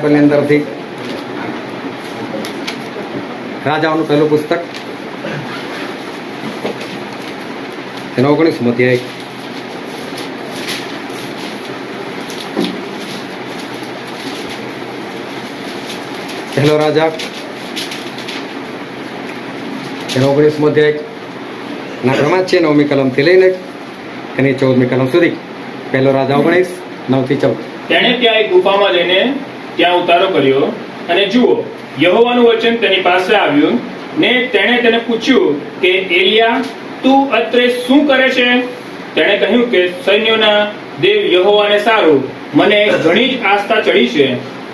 બાઇબલની અંદરથી રાજાઓનું પહેલું પુસ્તક એનો 19મો અધ્યાય. પહેલો રાજા એનો 19મો અધ્યાય ના ક્રમાંક છે 9મી કલમથી લઈને એની 14મી કલમ સુધી. પહેલો રાજા 19:9-14. તેણે ત્યાં એક ગુફામાં જઈને ત્યાં ઉતારો કર્યો, અને જુઓ, યહોવાનું વચન તેની પાસે આવ્યું, ને તેણે તેને પૂછ્યું કે એલિયા, તું અત્રે શું કરે છે? તેણે કહ્યું કે સૈન્યોના દેવ યહોવાને સારું, મને ઘણી જ આસ્થા ચડી છે,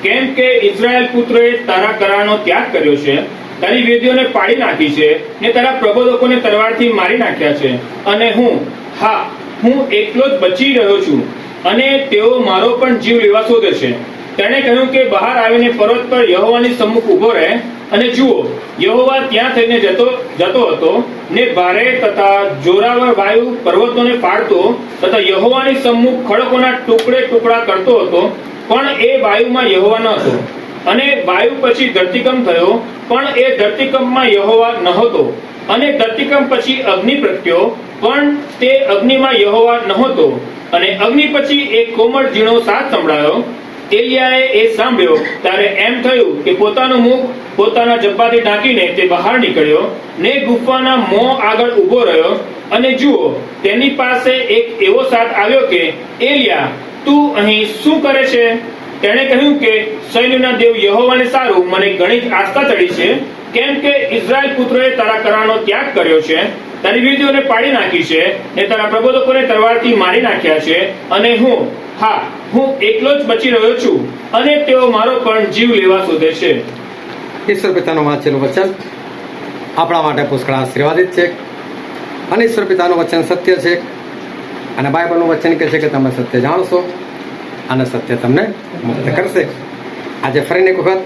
કેમ કે ઇઝરાયલ પુત્રોએ તારા કરારનો ત્યાગ કર્યો છે, તારી વેદીઓને પાડી નાખી છે, ને તારા પ્રબોધકોને તલવારથી મારી નાખ્યા છે, અને હું એકલો જ બચી રહ્યો છું, અને તેઓ મારો પણ જીવ લેવા શોધે છે. તેણે કહ્યું કે બહાર આવીને પર્વત પર યહોવાની સમ્મુખ ઉભો રહે. અને જુઓ, યહોવા ત્યાં થઈને જતો હતો, ને ભારે તથા જોરાવર વાયુ પર્વતોને ફાડતો તથા યહોવાની સમ્મુખ ખડકોના ટુકડા કરતો હતો, પણ એ વાયુમાં યહોવા ન હતો. અને વાયુ પછી ધરતીકંપ થયો, પણ એ ધરતીકંપમાં યહોવા નહોતો. અને ધરતીકંપ પછી અગ્નિ પ્રગટ્યો, પણ તે અગ્નિમાં યહોવા નહોતો. અને અગ્નિ પછી એક કોમળ ઝીણો સાદ સંભળાયો. એલિયાએ એ સાંભળ્યો ત્યારે એમ થયું કે પોતાનું મુખ પોતાના જબ્બાથી ઢાંકીને તે બહાર નીકળ્યો, ને ગુફાના મોં આગળ ઊભો રહ્યો. અને જુઓ, તેની પાસે એક એવો સાદ આવ્યો કે એલિયા, તું અહીં શું કરે છે? તેણે કહ્યું કે સૈન્યના દેવ યહોવાને સારું, મને ઘણી જ આસ્થા ચડી છે, કેમ કે ઇઝરાયલ પુત્રોએ તારા કરારનો ત્યાગ કર્યો છે, તારી વેદીઓને પાડી નાખી છે, ને તારા પ્રબોધકોને તલવારથી મારી નાખ્યા છે, અને હું એકલો જ બચી રહ્યો છું, અને તેઓ મારો પણ જીવ લેવા શોધે છે. ઈશ્વર પિતાનું વાંચેલું વચન આપણા માટે પુષ્કળ આશીર્વાદિત છે, અને ઈશ્વર પિતાનું વચન સત્ય છે, અને બાઇબલનું વચન કહે છે કે તમે સત્ય જાણશો અને સત્ય તમને મુક્ત કરશે. આજે ફરીને એક વખત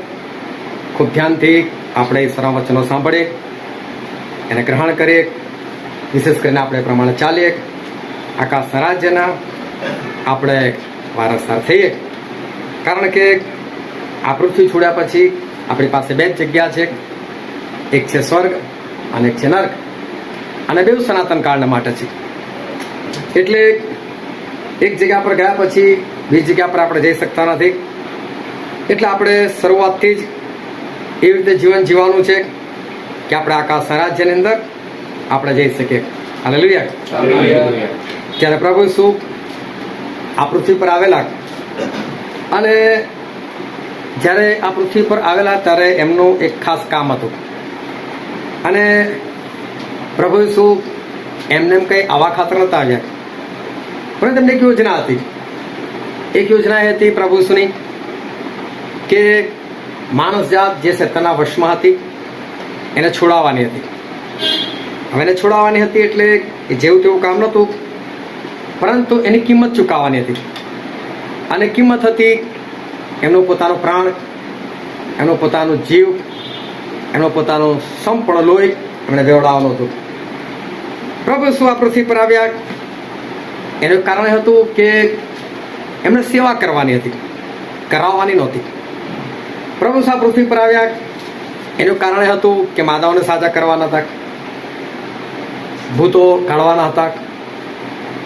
ખૂબ ધ્યાનથી આપણે ઈશ્વરના વચનો સાંભળીએ, એને ગ્રહણ કરીએ, વિશેષ કરીને આપણે પ્રમાણે ચાલીએ, આકાશના રાજ્યના આપણે વારસદાર થઈએ. કારણ કે આ પૃથ્વી છોડ્યા પછી આપણી પાસે બે જ જગ્યા છે, એક છે સ્વર્ગ અને એક છે નર્ક, અને બેઉ સનાતન કાળના માટે છે. એટલે એક જગ્યા પર ગયા પછી બીજી જગ્યા પર આપણે જઈ શકતા નથી. એટલે આપણે શરૂઆતથી જ એવી રીતે જીવન જીવવાનું છે કે આપણે આકાશના રાજ્યની અંદર આપણે જઈ શકીએ. હાલેલુયા. ત્યારે પ્રભુ શું આ પૃથ્વી પર આવેલા, અને જ્યારે આ પૃથ્વી પર આવેલા ત્યારે એમનું એક ખાસ કામ હતું. અને પ્રભુ શું એમને કંઈ આવા ખાતર નતા આવ્યા, પણ તેમને એક યોજના હતી. એક યોજના એ હતી પ્રભુ શુંની કે માણસ જાત જે સત્યના વશમાં હતી એને છોડાવવાની હતી. હવે એને છોડાવવાની હતી એટલે જેવું તેવું કામ નહોતું, પરંતુ એની કિંમત ચૂકવવાની હતી. અને કિંમત હતી એમનું પોતાનું પ્રાણ, એમનું પોતાનું જીવ, એમનું પોતાનું સંપૂર્ણ લોહી એમણે વેવડાવવાનું હતું. પ્રભુ શું આ પૃથ્વી પર આવ્યા એનું કારણ હતું કે એમણે સેવા કરવાની હતી, કરાવવાની નહોતી. પ્રભુ શું આ પૃથ્વી પર આવ્યા એનું કારણ હતું કે માદાઓને સાજા કરવાના હતા, ભૂતો કાઢવાના હતા,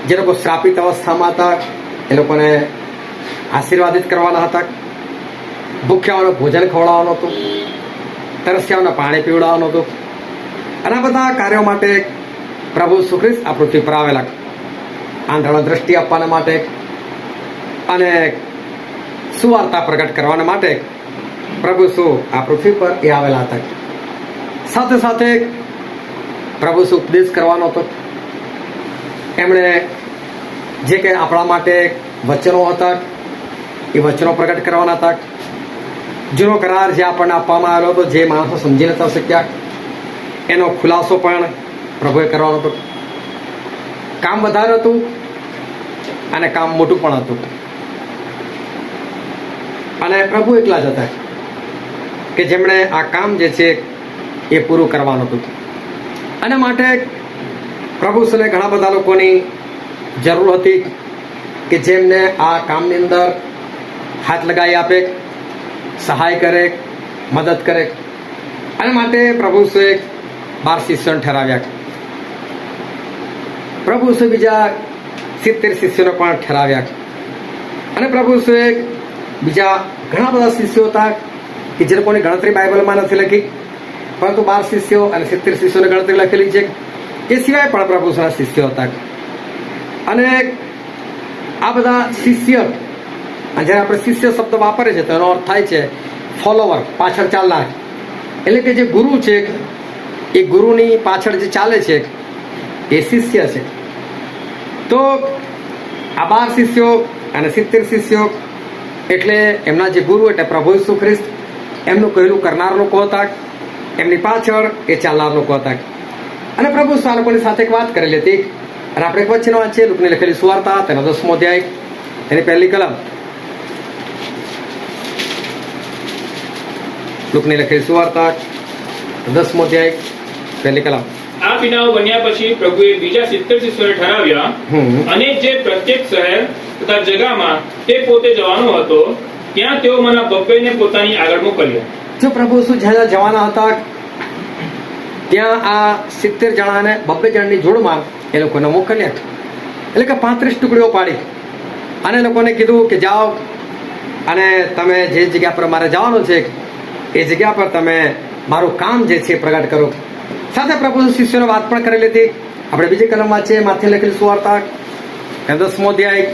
જે લોકો શ્રાપિત અવસ્થામાં હતા એ લોકોને આશીર્વાદિત કરવાના હતા, ભૂખ્યાઓને ભોજન ખવડાવવાનું હતું, તરસ્યાઓને પાણી પીવડાવવાનું હતું. અને આ બધા કાર્યો માટે પ્રભુ ઈસુ ખ્રિસ્ત આ પૃથ્વી પર આવેલા. આંધળાને દ્રષ્ટિ આપવાના માટે અને સુવાર્તા પ્રગટ કરવાના માટે પ્રભુ ઈસુ આ પૃથ્વી પર એ આવેલા હતા. સાથે સાથે પ્રભુ ઈસુ ઉપદેશ કરવાનો હતો. એમણે જે કંઈ આપણા માટે વચનો હતા એ વચનો પ્રગટ કરવાના હતા. જૂનો કરાર જે આપણને આપવામાં આવેલો હતો, જે માણસો સમજી નતા શક્યા, એનો ખુલાસો પણ પ્રભુએ કરવાનો હતો. કામ વધારે હતું અને કામ મોટું પણ હતું. અને પ્રભુ એકલા જ હતા કે જેમણે આ કામ જે છે એ પૂરું કરવાનું હતું. અને માટે પ્રભુ ઈસુને ઘણા બધા લોકોની જરૂર હતી કે જેમને આ કામની અંદર હાથ લગાવી આપે, સહાય કરે, મદદ કરે. અને માટે પ્રભુ ઈસુએ 12 શિષ્યોને ઠરાવ્યા. પ્રભુ ઈસુએ બીજા 70 શિષ્યોને પણ ઠરાવ્યા. અને પ્રભુ ઈસુએ બીજા ઘણા બધા શિષ્યો હતા કે જે લોકોની ગણતરી બાઇબલમાં નથી લખી, પરંતુ 12 શિષ્યો અને 70 શિષ્યોની ગણતરી લખેલી છે. એ સિવાય પણ પ્રભુ ઈસુના શિષ્યો હતા. અને આ બધા શિષ્ય, જ્યારે આપણે શિષ્ય શબ્દ વાપરીએ છીએ તો એનો અર્થ થાય છે ફોલોવર, પાછળ ચાલનાર. એટલે કે જે ગુરુ છે એ ગુરુની પાછળ જે ચાલે છે એ શિષ્ય છે. તો આ 12 શિષ્યો અને 70 શિષ્યો એટલે એમના જે ગુરુ એટલે પ્રભુ ઈસુ ખ્રિસ્ત, એમનું કહેલું કરનાર લોકો હતા, એમની પાછળ એ ચાલનાર લોકો હતા. અને પ્રભુ ઈસુ આ લોકોની સાથે એક વાત કરેલી હતી. અને આપણે એક વચન વાંચીએ, લુકની લખેલી સુવાર્તા તેનો 10મો અધ્યાય તેની પહેલી કલમ. લુકની લખેલી સુવાર્તા 10મો અધ્યાય પહેલી કલમ. આ બનાવ બન્યા પછી પ્રભુએ બીજા 70 શિષ્યોને ઠરાવ્યા અને જે પ્રત્યેક શહેર તથા જગામાં તે પોતે જવાનો હતો ત્યાં તેઓમાંના બબ્બેને પોતાની આગળ મોકલ્યા. જો પ્રભુ ઈસુ જ્યાં જવાના હતા ત્યાં આ 70 જણાને 2 જણની જોડમાં એ લોકોને મોકલ્યા. એટલે કે 35 ટુકડીઓ પાડી અને લોકોને કીધું કે જાઓ અને તમે જે જગ્યા પર મારે જવાનું છે એ જગ્યા પર તમે મારું કામ જે છે પ્રગટ કરો. સાથે પ્રભુ શિષ્યોને વાત પણ કરેલી હતી. આપણે બીજી કલમ વાંચીએ, માથે લખેલી સુવાર્તા 10મો અધ્યાય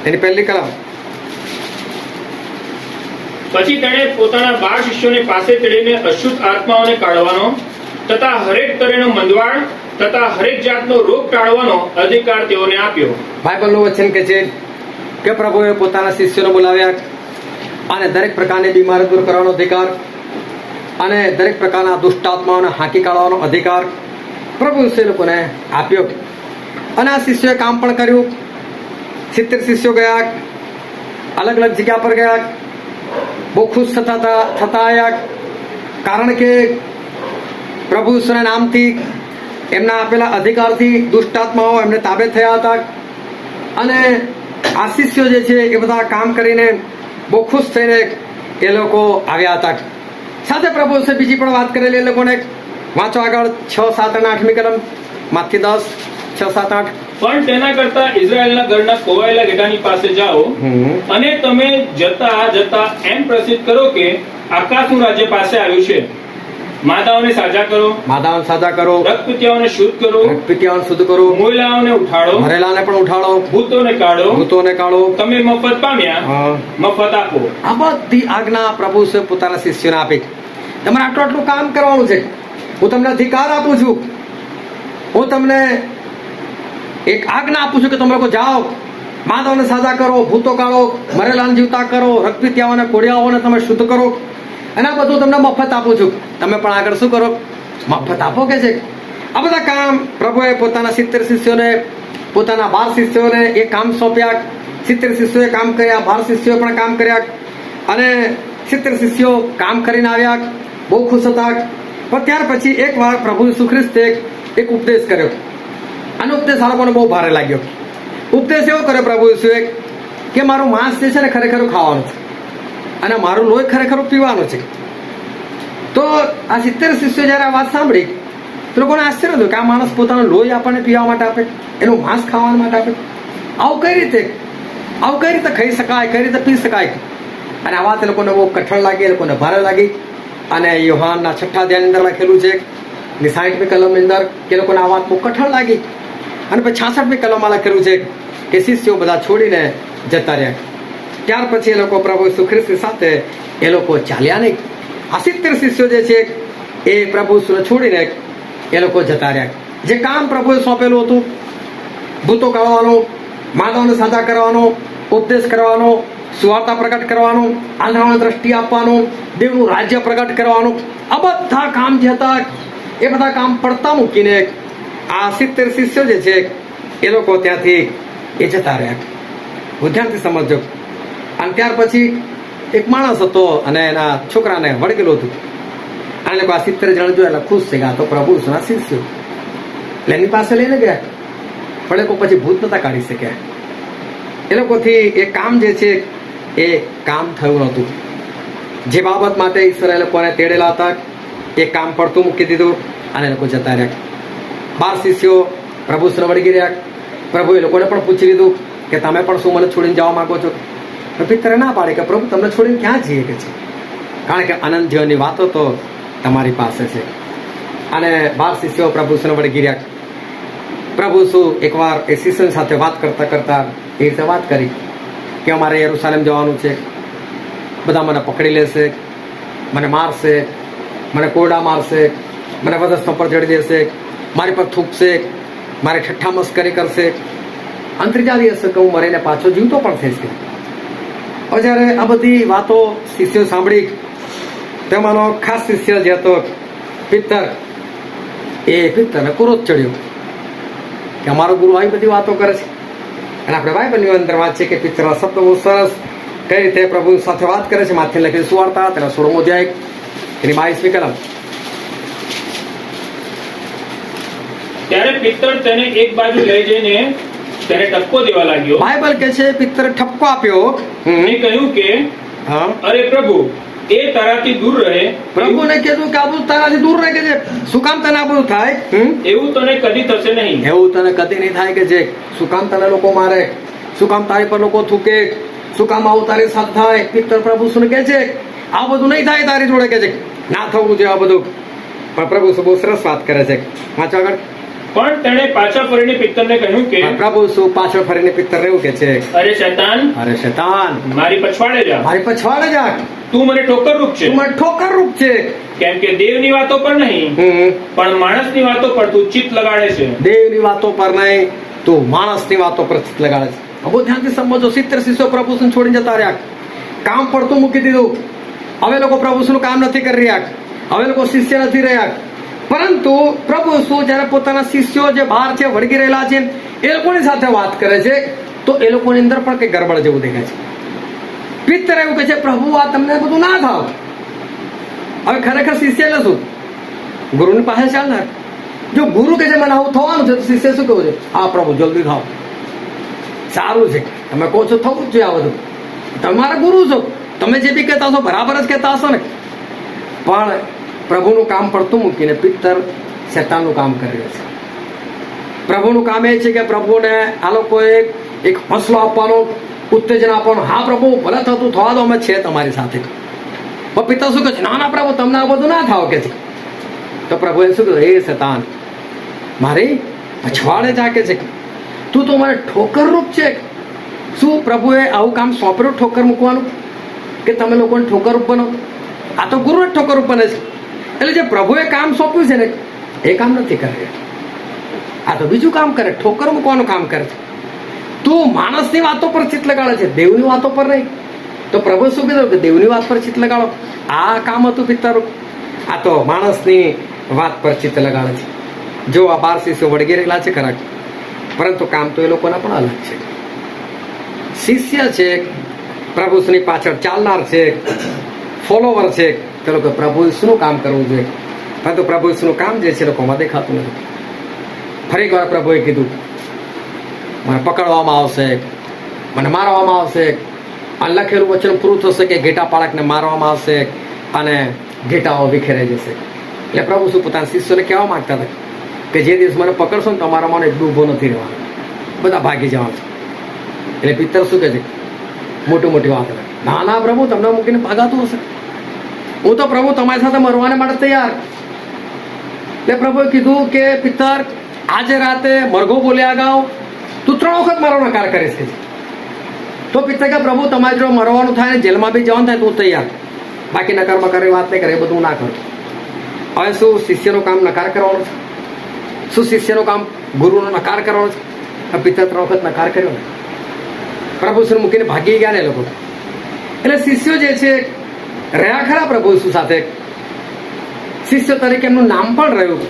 એની પહેલી કલમ. પછી તેણે પોતાના 12 શિષ્યોને પાસે તેડીને અશુદ્ધ આત્માઓને કાઢવાનો તથા હરેક તરેનો મંદવાડ તથા હરેક જાતનો રોગ ટાળવાનો અધિકાર તેઓને આપ્યો. બાઇબલનું વચન કે છે કે પ્રભુએ પોતાના શિષ્યોને બોલાવ્યા અને દરેક પ્રકારની બીમારી દૂર કરવાનો અધિકાર અને દરેક પ્રકારના દુષ્ટાત્માઓને હાંકી કાઢવાનો અધિકાર પ્રભુ ઈસુએ લોકોને આપ્યો. અને આ શિષ્યોએ કામ પણ કર્યું. 70 શિષ્યો ગયા, અલગ અલગ જગ્યા પર ગયા, બહુ ખુશ થતા આવ્યા. કારણ કે પ્રભુ ઈસુના નામથી, એમના આપેલા અધિકારથી દુષ્ટાત્માઓ એમને તાબે થયા હતા. અને આ શિષ્યો જે છે એ બધા કામ કરીને બહુ ખુશ થઈને એ લોકો આવ્યા હતા. સાથે પ્રભુ ઈસુએ બીજી પણ વાત કરેલી. એ લોકોને વાંચો આગળ 6, 7 અને 8મી કલમ, માથી 10, 6, 7, 8. પણ તેના કરતા ઇઝરાયલના ઘરના ખોવાયેલા ઘેટાની પાસે જાઓ અને તમે જતા જતા એમ પ્રસિદ્ધ કરો કે આકાશનું રાજ્ય પાસે આવ્યું છે. માદાઓને સાજા કરો, રક્તપિત્યાઓને શુદ્ધ કરો, શુદ્ધ કરો, મોયલાઓને ઉઠાડો, મરેલાને પણ ઉઠાડો, ભૂતોને કાઢો, તમે મફત પામ્યા મફત આપો. આ બધી આજ્ઞા પ્રભુ પોતાના શિષ્યોને આપી. તમારે આટલું કામ કરવાનું છે. હું તમને અધિકાર આપું છું. હું તમને એક આજ્ઞા આપું છું કે તમે લોકો જાઓ, માદાઓને સાજા કરો, ભૂતો કાઢો, મરેલાને જીવતા કરો, રક્તપિત્યાઓને કોડિયાઓને તમે શુદ્ધ કરો. અને આ બધું તમને મફત આપું છું. તમે પણ આગળ શું કરો? મફત આપો કે છે. આ બધા કામ પ્રભુએ પોતાના 70 શિષ્યોને, પોતાના 12 શિષ્યોને એ કામ સોંપ્યા. 70 શિષ્યોએ કામ કર્યા, 12 શિષ્યોએ પણ કામ કર્યા. અને 70 શિષ્યો કામ કરીને આવ્યા, બહુ ખુશ હતા. પણ ત્યાર પછી એક વાર પ્રભુ ઈસુ ખ્રિસ્તે એક ઉપદેશ કર્યો. આનો ઉપદેશ આ લોકોને બહુ ભારે લાગ્યો. ઉપદેશ એવો કર્યો પ્રભુ ઈસુએ કે મારું માંસ જે છે ને ખરેખર ખાવાનું છે અને મારું લોહી ખરેખર પીવાનું છે. તો આ 70 શિષ્યો જ્યારે આ વાત સાંભળી તો લોકોને આશ્ચર્ય થયું કે આ માણસ પોતાનું લોહી આપણને પીવા માટે આપે, એનું માંસ ખાવા માટે આપે. આવું કઈ રીતે ખાઈ શકાય, કઈ રીતે પી શકાય? અને આ વાત એ લોકોને બહુ કઠણ લાગી, એ લોકોને ભારે લાગી. અને યોહાનના 6 અધ્યાયની અંદર લખેલું છે 60મી કલમની અંદર કે લોકોને આ વાત બહુ કઠણ લાગી. અને પછી 66મી કલમમાં લખેલું છે કે શિષ્યો બધા છોડીને જતા રહ્યા. ત્યાર પછી એ લોકો પ્રભુ ઈસુ ખ્રિસ્ત સાથે એ લોકો ચાલ્યા નહીં. આ 70 શિષ્યો જે છે એ પ્રભુ ઈસુને છોડીને એ લોકો જતા રહ્યા. જે કામ પ્રભુએ સોંપેલું હતું, ભૂતો કાઢવાનું, માનવને સાજા કરવાનો, ઉપદેશ કરવાનો, સુવાર્તા પ્રગટ કરવાનું, આંધળાને દ્રષ્ટિ આપવાનું, દેવનું રાજ્ય પ્રગટ કરવાનું, આ બધા કામ જે હતા એ બધા કામ પડતા મૂકીને આ 70 શિષ્યો જે છે એ લોકો ત્યાંથી એ જતા રહ્યા. ધ્યાનથી સમજો. અને ત્યાર પછી એક માણસ હતો અને એના છોકરાને વળગેલું હતું. અને લોકો આ 70 જણ જોયા એટલે ખુશ થઈ ગયા. તો પ્રભુ ઈસુના શિષ્યો એટલે એની પાસે લઈને ગયા. પણ એ લોકો પછી ભૂત નતા કાઢી શક્યા. એ લોકોથી એ કામ જે છે એ કામ થયું નહોતું. જે બાબત માટે ઈશ્વરે એ લોકોને તેડેલા હતા એ કામ પડતું મૂકી દીધું અને એ લોકો જતા રહ્યા. 12 શિષ્યો પ્રભુ સર વળગી રહ્યા. પ્રભુ એ લોકોને પણ પૂછી લીધું કે તમે પણ શું મને છોડીને જવા માંગો છો? પિત્તરે ના પાડે કે પ્રભુ તમને છોડીને ક્યાં જઈએ કે છે, કારણ કે અનંત જીવનની વાતો તો તમારી પાસે છે. અને 12 શિષ્યો પ્રભુ સર વળગી રહ્યા. પ્રભુ શું એકવાર એ શિષ્ય સાથે વાત કરતા કરતા એ રીતે વાત કરી કે અમારે યરુશલેમ જવાનું છે, બધા મને પકડી લેશે, મને મારશે, મને કોરડા મારશે, મને વધસ્તંભ પર ચડી દેશે, મારી પર થૂકશે, મારી ઠઠ્ઠા મસ્કરી કરશે, અંતર્જાલી હશે કે હું મરીને પાછો જીવતો પણ થઈશ. હવે જ્યારે આ બધી વાતો શિષ્યો સાંભળી, તેમાંનો ખાસ શિષ્ય જે હતો પિત્તર, એ પિત્તરને ક્રોધ ચડ્યો કે અમારો ગુરુ આવી બધી વાતો કરે છે. અને આપણે બાઇબલની અંદર વાંચીએ કે પિત્તરના શબ્દો બહુ સરસ કઈ રીતે પ્રભુ સાથે વાત કરે છે. માથે લખેલી સુવાર્તા તેના 16મો અધ્યાય એની 22મી કલમ. ત્યારે પિત્તર તેને એક બાજુ લઈ જઈને તેને ટપકો દેવા લાગ્યો. બાઇબલ કહે છે પિત્તરે ઠપકો આપ્યો અને કહ્યું કે હા, અરે પ્રભુ, એ તારાથી દૂર રહે. પ્રભુને કીધું કે આ બધું તારાથી દૂર રહે કે છે. શું કામ તને આ બધું થાય? એવું તને કદી થશે નહીં. એવું તને કદી નહીં થાય કે જે શું કામ તને લોકો મારે, શું કામ તારી પર લોકો થૂકે, શું કામ આવું તારી સાથે થાય? પિત્તર પ્રભુ શું કહે છે આ બધું નહીં થાય તારી જોડે કે છે, ના થવું જોઈએ આ બધું. પણ પ્રભુ શું બહુ સરસ વાત કરે છે. વાંચો આગળ. પણ તેણે પાછા ફરીને પિત્તરને કહ્યું કે પ્રભુ શું પાછળ ફરીને પિત્તર એવું કે છે, અરે શૈતાન, અરે શૈતાન, મારી પછવાડે જા. મારી પછવાડે જા, તું મને ઠોકરરૂપ છે. તું મને ઠોકરરૂપ છે. કેમ કે દેવની વાતો પર નહીં પણ માણસની વાતો પર તું ચિત્ત લગાડે છે. દેવની વાતો પર નહીં, તું માણસની વાતો પર ચિત્ત લગાડે છે. બહુ ધ્યાનથી સમજો. 70 શિષ્યો પ્રભુ છોડીને જતા રહ્યા, કામ પડતું મૂકી દીધું. હવે લોકો પ્રભુ નું કામ નથી કરી રહ્યા, હવે લોકો શિષ્ય નથી રહ્યા. પરંતુ પ્રભુ શું જયારે પોતાના શિષ્યો જે બહાર છે, વળગી રહેલા છે, એ લોકોની સાથે વાત કરે છે, તો એ લોકોની અંદર પણ કઈ ગરબડ જેવું દેખાય છે. પિત્તર એવું કહે છે પ્રભુ આ તમને બધું ના થાવ. હવે ખરેખર શિષ્ય એટલે શું? ગુરુની પાસે ચાલનાર. જો ગુરુ કે છે મને આવું થવાનું છે, તો શિષ્ય શું કહું છે? હા પ્રભુ જલ્દી થાવ, સારું છે, તમે કહો છો થવું જ જોઈએ આ બધું, તમારા ગુરુ છો, તમે જે બી કહેતા હશો બરાબર જ કહેતા હશો ને. પણ પ્રભુનું કામ પડતું મૂકીને પિત્તર શૈતાનનું કામ કરી રહ્યો છે. પ્રભુનું કામ એ છે કે પ્રભુને આ લોકોએ એક હૌસલો આપવાનો, ઉત્તેજન આપવાનું. હા પ્રભુ ભલે થતું થવા દો, અમે છે તમારી સાથે. પણ પિતા શું કહે છે? ના ના પ્રભુ તમને આ બધું ના થાવ કે છે. તો પ્રભુએ શું કહ્યું? એ શૈતાન, મારી પછવાડે જા કે છે, તું તો મને ઠોકરરૂપ છે. શું પ્રભુએ આવું કામ સોંપેલું ઠોકર મૂકવાનું કે તમે લોકોને ઠોકરરૂપ બનો? આ તો ગુરુ જ ઠોકરરૂપ બને છે. એટલે જે પ્રભુએ કામ સોંપ્યું છે ને એ કામ નથી કરે, આ તો બીજું કામ કરે, ઠોકર મૂકવાનું કામ કરે છે. તું માણસની વાતો પર ચિત્ત લગાડે છે, દેવની વાતો પર નહીં. તો પ્રભુ શું કીધું કે દેવની વાત પર ચિત્ત લગાડો. આ કામ હતું પિત્તરનું. આ તો માણસની વાત પર ચિત્ત લગાડે છે. જો આ 12 શિષ્યો વળગી રહેલા છે ખરા, પરંતુ કામ તો એ લોકોના પણ અલગ છે. શિષ્ય છે, પ્રભુની પાછળ ચાલનાર છે, ફોલોવર છે, તે લોકો પ્રભુ શું કામ કરવું જોઈએ, પરંતુ પ્રભુ શું કામ જે છે લોકોમાં દેખાતું નથી. ફરી એકવાર પ્રભુએ કીધું મને પકડવામાં આવશે, મને મારવામાં આવશે, અને લખેલું વચન પૂરું થશે કે ઘેટા પાળકને મારવામાં આવશે અને ઘેટાઓ વિખેરાઈ જશે. એટલે પ્રભુ શું પોતાના શિષ્યોને કહેવા માંગતા હતા કે જે દિવસ મને પકડશો ને તમારા મને એટલું ઊભો નથી રહેવાનો, બધા ભાગી જવાનું છે. એટલે પિત્તર શું કહે છે? મોટી મોટી વાત. ના ના પ્રભુ તમને મૂકીને ભાગાતું હશે, હું તો પ્રભુ તમારી સાથે મરવાને માટે તૈયાર. એટલે પ્રભુએ કીધું કે પિત્તર આજે રાતે મરઘો બોલ્યા અગાઉ તું 3 વખત મારો નકાર કરીશ કે. તો પિત્તર કે પ્રભુ તમારે જો મરવાનું થાય ને જેલમાં બી જવાનું થાય તો તૈયાર, બાકી નકાર બકારની વાત નહીં કરે, એ બધું ના કરું. હવે શું શિષ્યનું કામ નકાર કરવાનું છે? શું શિષ્યનું કામ ગુરુનો નકાર કરવાનો છે? પિત્તર 3 વખત નકાર કર્યો ને, પ્રભુ શું મૂકીને ભાગી ગયા ને લોકો. એટલે શિષ્યો જે છે રહ્યા ખરા પ્રભુ ઈસુ સાથે, શિષ્ય તરીકે એમનું નામ પણ રહ્યું,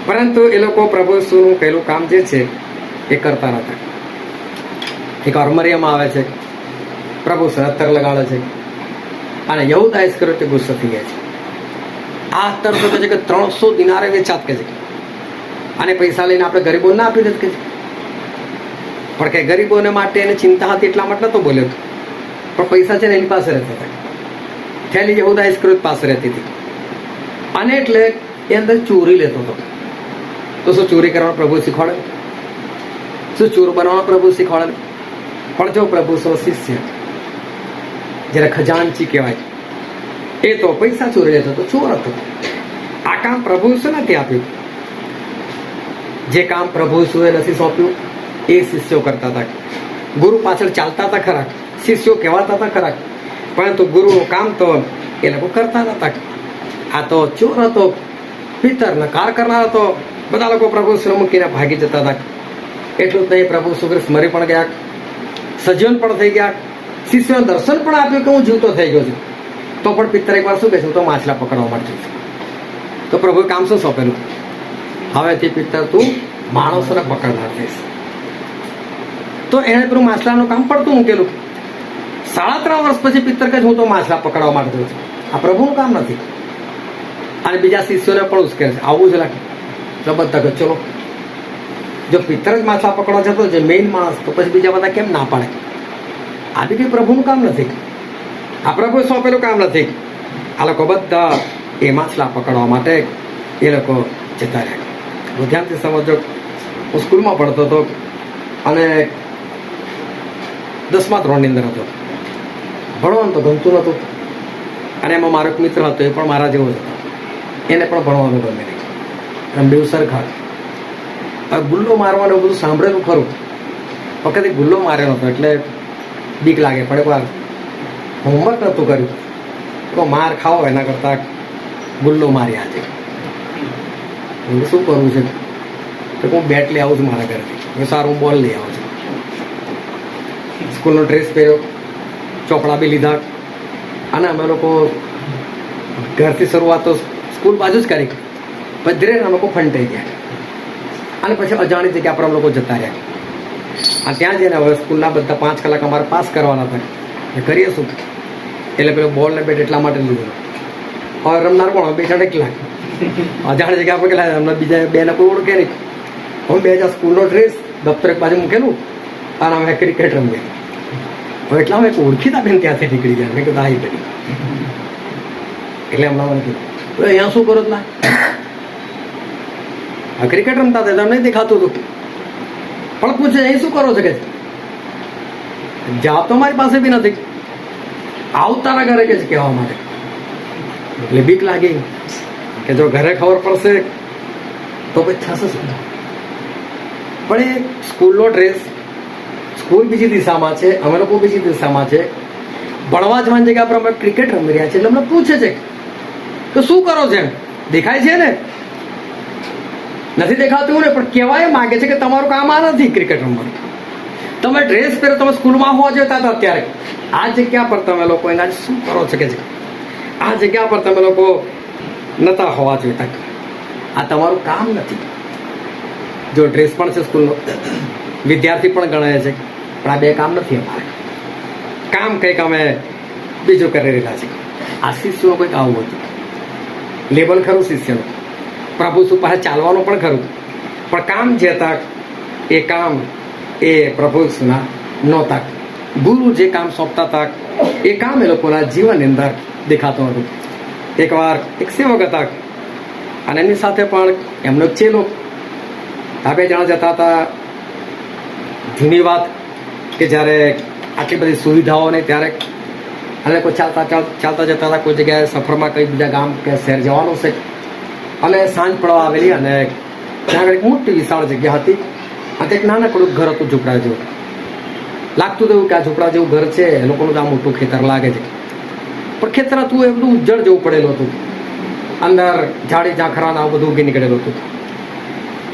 પરંતુ એ લોકો પ્રભુ ઈસુનું કહેલું કામ જે છે એ કરતા નતા. એક વાર મરિયમ આવે છે, પ્રભુ અત્તર લગાડે છે, અને યહૂદા ઇસ્કરિયોત ગુસ્સો થઈ ગયા છે. આ અત્તર તો કહે છે કે 300 દિનારે વેચાત કે છે, અને પૈસા લઈને આપણે ગરીબોને ના આપી દે કે છે. પણ કે ગરીબોને માટે એને ચિંતા હતી એટલા માટે નતો બોલ્યો, પણ પૈસા છે ને એની પાસે રહેતા હતા. થેલી યહૂદા ઇસ્કરિયોત પાસે રહેતી હતી, અને એટલે એ અંદર ચોરી લેતો હતો. તો શું ચોરી કરવાનો પ્રભુ શીખવાડે? શું ચોર બનવાનો પ્રભુ શીખવાડે? પણ જો પ્રભુ સો શિષ્ય, જ્યારે ખજાનચી કહેવાય, એ તો પૈસા ચોરી લેતો હતો, ચોર હતો. આ કામ પ્રભુ શું નથી આપ્યું? જે કામ પ્રભુ શું નથી સોંપ્યું એ શિષ્યો કરતા હતા. ગુરુ પાછળ ચાલતા હતા ખરા, શિષ્યો કહેવાતા હતા ખરા, પરંતુ ગુરુનું કામ તો એ લોકો કરતા હતા. આ તો ચોર હતો, પિત્તર નકાર કરનાર હતો. બધા લોકો પ્રભુ શ્રી મૂકીને ભાગી જતા હતા. એટલું જ નહીં, પ્રભુ સુગ્રીસ મરી પણ ગયા, સજીવન પણ થઈ ગયા, શિષ્યોને દર્શન પણ આપ્યું કે હું જીવતો થઈ ગયો છું. તો પણ પિત્તર એકવાર શું કહે છે? હું તો માછલા પકડવા માટે છું. તો પ્રભુએ કામ શું સોંપેલું? હવેથી પિત્તર તું માણસોને પકડનાર થઈશ. તો એને પેલું માછલાનું કામ પડતું મૂકેલું. 3.5 વર્ષ પછી પિત્તર કહે હું તો માછલા પકડવા માટે છું. આ પ્રભુનું કામ નથી. અને બીજા શિષ્યોને પણ ઉશ્કેરે છે, આવું જ લાગે. તો બધા કહે ચલો, જો પિત્તર જ માછલા પકડવા જતો જે મેઇન માણસ, તો પછી બીજા બધા કેમ ના પાડે? આ બી કંઈ પ્રભુનું કામ નથી, આ પ્રભુ સોંપેલું કામ નથી. આ લોકો બધા એ માછલા પકડવા માટે એ લોકો જતા રહ્યા. હું ધ્યાનથી સમજો, હું સ્કૂલમાં ભણતો હતો અને 10મા ધોરણની અંદર હતો. ભણવાનું તો ગમતું નહોતું, અને એમાં મારો એક મિત્ર હતો, એ પણ મારા જેવો જ હતો. એને પણ ભણવાનું ગમે નહીં, અને બેઉ સરખા. હવે ગુલ્લો મારવાનું બધું સાંભળેલું ખરું, વખતે ગુલ્લો મારેલો હતો એટલે બીક લાગે. પણ એકવાર હોમવર્ક નહોતું કર્યું તો માર ખાવો એના કરતાં ગુલ્લો મારી આજે. હું શું કરવું છે? તો હું બેટ લઈ આવું છું મારા ઘરેથી, હું સારું બોલ લઈ આવું છું. સ્કૂલનો ડ્રેસ પહેર્યો, ચોપડા બી લીધા, અને અમે લોકો ઘરથી શરૂઆત તો સ્કૂલ બાજુ જ કરી. પછી ધીરે અમે લોકો ફંટાઈ ગયા, અને પછી અજાણી જગ્યા પર અમે લોકો જતા રહ્યા. અને ત્યાં જઈને હવે સ્કૂલના બધા 5 કલાક અમારે પાસ કરવાના હતા. એ કરીએ શું? એટલે પેલો બોલ ને બેટ એટલા માટે લીધો. હવે રમનાર કોણ? બેઠા એકલા અજાણી જગ્યા પર ગયેલા. અમને બીજા બેને કોઈ ઓળખે નહીં. હવે બે હજાર સ્કૂલનો ડ્રેસ, દફતર એક બાજુ મૂકેલું, અને અમે ક્રિકેટ રમીએ. હવે એટલા અમે એક ઓળખીતા બેન ત્યાંથી નીકળી ગયા. મેં કીધું આવી કરી. એટલે હમણાં મને કીધું અહીંયા શું કરો ના? આ ક્રિકેટ રમતા હતા, તમને નહીં દેખાતું હતું. પણ પૂછે અહીં શું કરો છો? કે જાવ તો મારી પાસે બી નથી, આવું તારા ઘરે કે છે કહેવા માટે. એટલે બીક લાગી કે જો ઘરે ખબર પડશે તો પછી થશે શું? પણ એ સ્કૂલનો ડ્રેસ, સ્કૂલ બીજી દિશામાં છે, અમે લોકો બીજી દિશામાં છે, ભણવા જવાની જગ્યા પર અમે ક્રિકેટ રમી રહ્યા છીએ. એટલે અમને પૂછે છે કે શું કરો છો? એમ દેખાય છે ને? નથી દેખાતું ને, પણ કહેવાય માગે છે કે તમારું કામ આ નથી ક્રિકેટ રમવાનું. તમે ડ્રેસ પહેરો, તમે સ્કૂલમાં હોવા જતા હતા અત્યારે, આ જગ્યા પર તમે લોકો એના શું કરો છો? કે છે આ જગ્યા પર તમે લોકો નતા હોવા જોઈતા. આ તમારું કામ નથી. જો ડ્રેસ પણ છે સ્કૂલનો, વિદ્યાર્થી પણ ગણાય છે, પણ આ બે કામ નથી અમારે. કામ કંઈક અમે બીજું કરી રહેલા છે. આ શિષ્યનું કંઈક આવું હતું. લેબલ ખરું શિષ્યનું, પ્રભુ શું પાસે ચાલવાનું પણ ખરું, પણ કામ જે હતા એ કામ એ પ્રભુ સુના નહોતા. ગુરુ જે કામ સોંપતા હતા એ કામ એ લોકોના જીવનની અંદર દેખાતું હતું. એકવાર એક સેવક હતા, અને એમની સાથે પણ એમનો ચેલો. આ 2 જણા જતા હતા. જૂની વાત કે જ્યારે આટલી બધી સુવિધાઓ નહીં ત્યારે અને કોઈ ચાલતા જતા હતા. કોઈ જગ્યાએ સફરમાં કઈ બીજા ગામ કે શહેર જવાનું છે, અને સાંજ પડવા આવેલી, અને ત્યાં આગળ એક મોટી વિશાળ જગ્યા હતી, અને એક નાનકડું ઘર હતું ઝૂંપડા જેવું. લાગતું હતું કે આ ઝૂંપડા જેવું ઘર છે, એ લોકોનું આ મોટું ખેતર લાગે છે. પણ ખેતર હતું એ બધું ઉજ્જડ જેવું પડેલું હતું, અંદર ઝાડી ઝાંખરા આવું બધું ઉગી નીકળેલું હતું.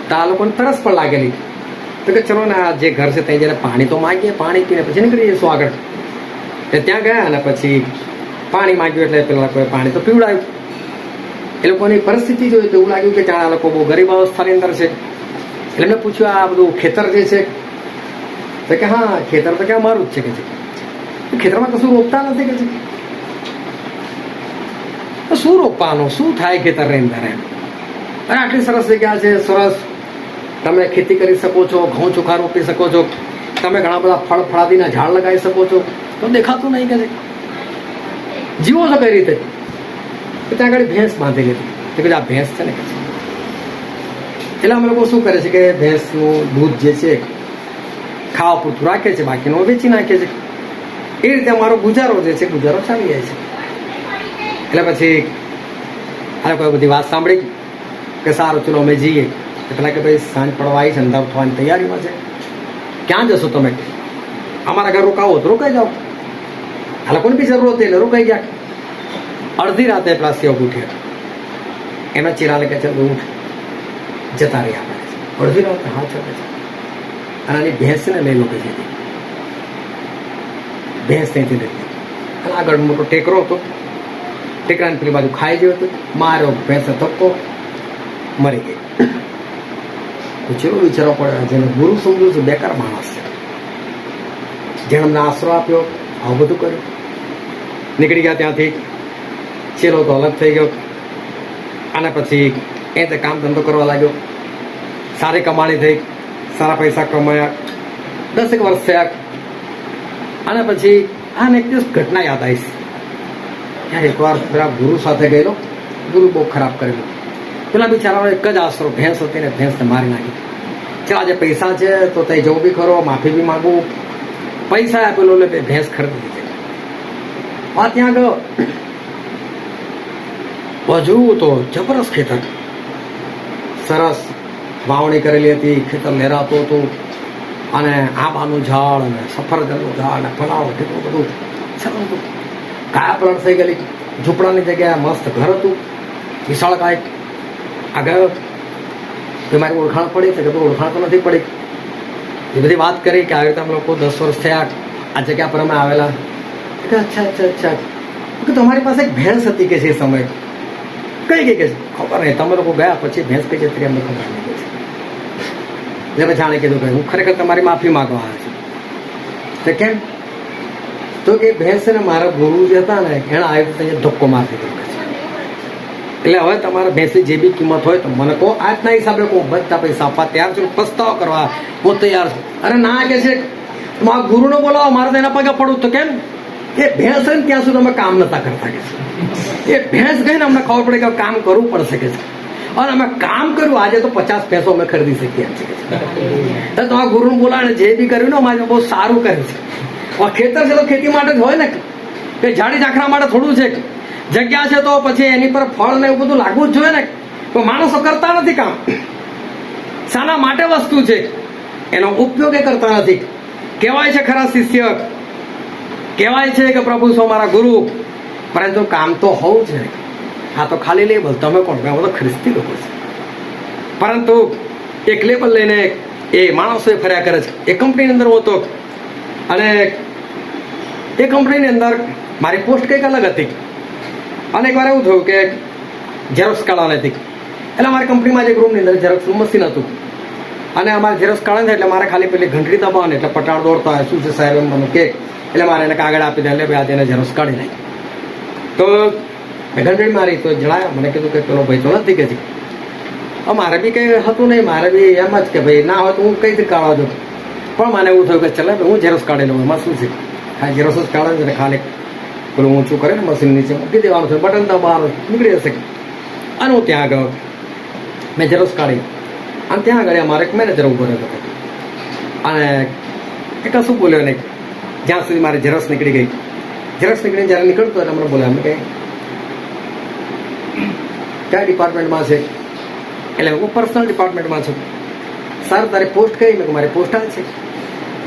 તો આ લોકોને તરસ પણ લાગેલી. તો કે ચલો ને આ જે ઘર છે ત્યાં જઈને પાણી તો માગીએ, પાણી પીને પછી નીકળી જઈશું આગળ. એટલે ત્યાં ગયા, અને પછી પાણી માગ્યું એટલે પેલા લોકોએ પાણી તો પીવડાવ્યું. એ લોકોની પરિસ્થિતિ જોઈ તો એવું લાગ્યું કે ત્યાં આ લોકો બહુ ગરીબ અવસ્થાની અંદર છે. એટલે એમને પૂછ્યું આ બધું ખેતર જે છે? તો કે હા ખેતર તો કે અમારું જ છે. કે છે ખેતરમાં કશું રોપતા નથી? કે છે શું રોપવાનું, શું થાય ખેતરની અંદર? એમ અને આટલી સરસ જગ્યા છે, સરસ તમે ખેતી કરી શકો છો, ઘઉં ચોખા રોપી શકો છો, તમે ઘણા બધા ફળ ફળાદીના ઝાડ લગાવી શકો છો, તો દેખાતું નહીં. કે જીવો છો કઈ રીતે? તો ત્યાં આગળ ભેંસ બાંધેલી હતી. તો કે આ ભેંસ છે ને કે છે. એટલે અમે લોકો શું કરે છે કે ભેંસનું દૂધ જે છે ખાવા પૂરતું રાખે છે, બાકીનું વેચી નાખે છે. એ રીતે અમારો ગુજારો જે છે ગુજારો ચાલી જાય છે. એટલે પછી આ કોઈ બધી વાત સાંભળી કે સારું ચલો અમે જઈએ. એટલે કે ભાઈ સાંજ પડવા આવી છે, અંધારું થવાની તૈયારીમાં છે, ક્યાં જશો તમે? અમારા ઘર રોકાવો તો રોકાઈ જાઓ. આ લોકોને બી જરૂર હતી એટલે રોકાઈ ગયા. અડધી રાતે પેલા સેવક ઉઠ્યા. એમના ચિરાલે કે છે ઉઠ, જતા રહ્યા આપણે. અડધી રાતે હા છે અને આની ભેંસને લઈ લો કે છે. ભેંસ ત્યાંથી લઈ ગઈ અને આગળ મોટો ટેકરો હતો. ટેકરાની પેલી બાજુ ખાઈ ગયો હતો, માર્યો, ભેંસે ધક્કો, મરી ગઈ. તો ચેલો વિચારવો પડે, જેને ગુરુ સમજુ છું બેકાર માણસ છે, જેણે અમને આશરો આપ્યો, આવું બધું કર્યું. નીકળી ગયા ત્યાંથી. ચેલો તો અલગ થઈ ગયો અને પછી એ તે કામ ધંધો કરવા લાગ્યો. સારી કમાણી થઈ, સારા પૈસા કમાયા, 10 વર્ષ થયા. અને પછી આને એક દિવસ ઘટના યાદ આવીશ. ત્યાં એકવાર પેલા ગુરુ સાથે ગયેલો. ગુરુ બહુ ખરાબ કરેલું. પેલા બિચારાનો એક જ આશરો ભેંસ હતી ને ભેંસને મારી નાખી. ચાલ આજે પૈસા છે તો ત્યાં જવું બી ખરો, માફી બી માગું. પૈસા આપેલો એટલે ભેંસ ખરીદી દીધી. આ ત્યાં ગયો. હજુ તો જબરદસ્ત ખેતર, સરસ વાવણી કરેલી હતી, ખેતર લહેરાતું હતું અને આંબાનું ઝાડ અને સફરજનનું ઝાડ અને ફલાવર એટલું બધું સરસ હતું. કાયા પલટ થઈ ગયેલી. ઝૂંપડાની જગ્યાએ મસ્ત ઘર હતું, વિશાળ કાંઈક. આ ગયો કે મારી ઓળખાણ પડી છે કે તો ઓળખાણ તો નથી પડી. એ બધી વાત કરી કે આવી રીતે અમે લોકો 10 વર્ષ થયા આ જગ્યા પર અમે આવેલા. કે અચ્છા અચ્છા અચ્છા, કે તમારી પાસે એક ભેંસ હતી કે છે એ સમય કઈ ગઈ કે છે? ખબર નહીં, તમે લોકો ગયા પછી ભેંસ કઈ જતી અમને ખબર નહીં કે છે. એટલે પછી આણે કીધું કે હું ખરેખર તમારી માફી માંગવા આવ્યો છું. તો કેમ? તો કે ભેંસ ને મારા ગુરુ જે હતા ને એણે આવી રીતે ધક્કો મારી દીધો. એટલે હવે તમારા ભેંસની જે બી કિંમત હોય તો મને કહો, આજના હિસાબે કહું બધા પૈસા આપવા તૈયાર છું, પસ્તાવો કરવા હું તૈયાર છું. અરે ના કે છે મારા ગુરુને બોલાવો, મારે તો એના પગે પડું. તો કેમ? એ ભેંસ ને ત્યાં સુધી અમે કામ નતા કરતા કે છે. એ ભેંસ ગઈ ને અમને ખબર પડે કે કામ કરવું પડશે કે છે. અને અમે કામ કર્યું. આજે તો 50 ભેંસો અમે ખરીદી શકીએ એમ છે કે છે. તમારા ગુરુને બોલાવે જે બી કર્યું ને અમારે બહુ સારું કર્યું છે. ખેતર છે તો ખેતી માટે જ હોય ને, કે ઝાડી ઝાખરા માટે થોડું છે. જગ્યા છે તો પછી એની પર ફળ ને એવું બધું લાગવું જ જોઈએ ને. તો માણસો કરતા નથી કામ. શાના માટે વસ્તુ છે એનો ઉપયોગ એ કરતા નથી. કહેવાય છે ખરા શિષ્ય, કહેવાય છે કે પ્રભુ છો મારા ગુરુ, પરંતુ કામ તો હોવું છે. હા તો ખાલી લેબલ, તમે કોણ? મેં બધો ખ્રિસ્તી લોકો છે. પરંતુ એક લેબલ લઈને એ માણસો ફર્યા કરે છે. એ કંપનીની અંદર હોતો અને એ કંપનીની અંદર મારી પોસ્ટ કંઈક અલગ હતી. અને એકવાર એવું થયું કે ઝેરોક્સ કાઢવાની હતી. એટલે અમારી કંપનીમાં જે રૂમની અંદર ઝેરોક્સનું મશીન હતું અને અમારે ઝેરોક્સ કાઢવાની એટલે મારે ખાલી પેલી ઘંટડી દબાવવાની એટલે પટાણ દોડતા હોય શું છે સાહેબ એમ મને કે. એટલે મારે એને કાગળ આપી દે એટલે ભાઈ આજે એને ઝેરોક્સ કાઢી નાખી. તો મેં ઘંટડી મારી તો જણાવ્યા, મને કીધું કે પેલો ભાઈ તો નથી કે મારે બી કંઈ હતું નહીં, મારે બી એમ જ કે ભાઈ ના હોય તો હું કઈ રીતે કાઢવા દઉં. પણ મને એવું થયું કે ચલે હું ઝેરોક્સ કાઢી લઉં, એમાં શું છે, હા ઝેરોક્સ જ કાઢે એટલે ખાલી પેલું ઊંચું કરે ને મશીન નીચે મૂકી દેવાનું છે, બટન દબાવવાનું નીકળી જશે. અને હું ત્યાં ગયો, મેં ઝેરોક્સ કાઢી અને ત્યાં આગળ અમારે એક મેનેજર ઉભો રહેતો હતો અને એ કશું બોલ્યો નહીં જ્યાં સુધી મારી ઝેરોક્સ નીકળી ગઈ. ઝેરોક્સ નીકળીને જ્યારે નીકળતો એટલે મને બોલ્યા, અમે કંઈ કયા ડિપાર્ટમેન્ટમાં છે? એટલે હું પર્સનલ ડિપાર્ટમેન્ટમાં છું. સર તારી પોસ્ટ કઈ? મેં મારી પોસ્ટ આ છે.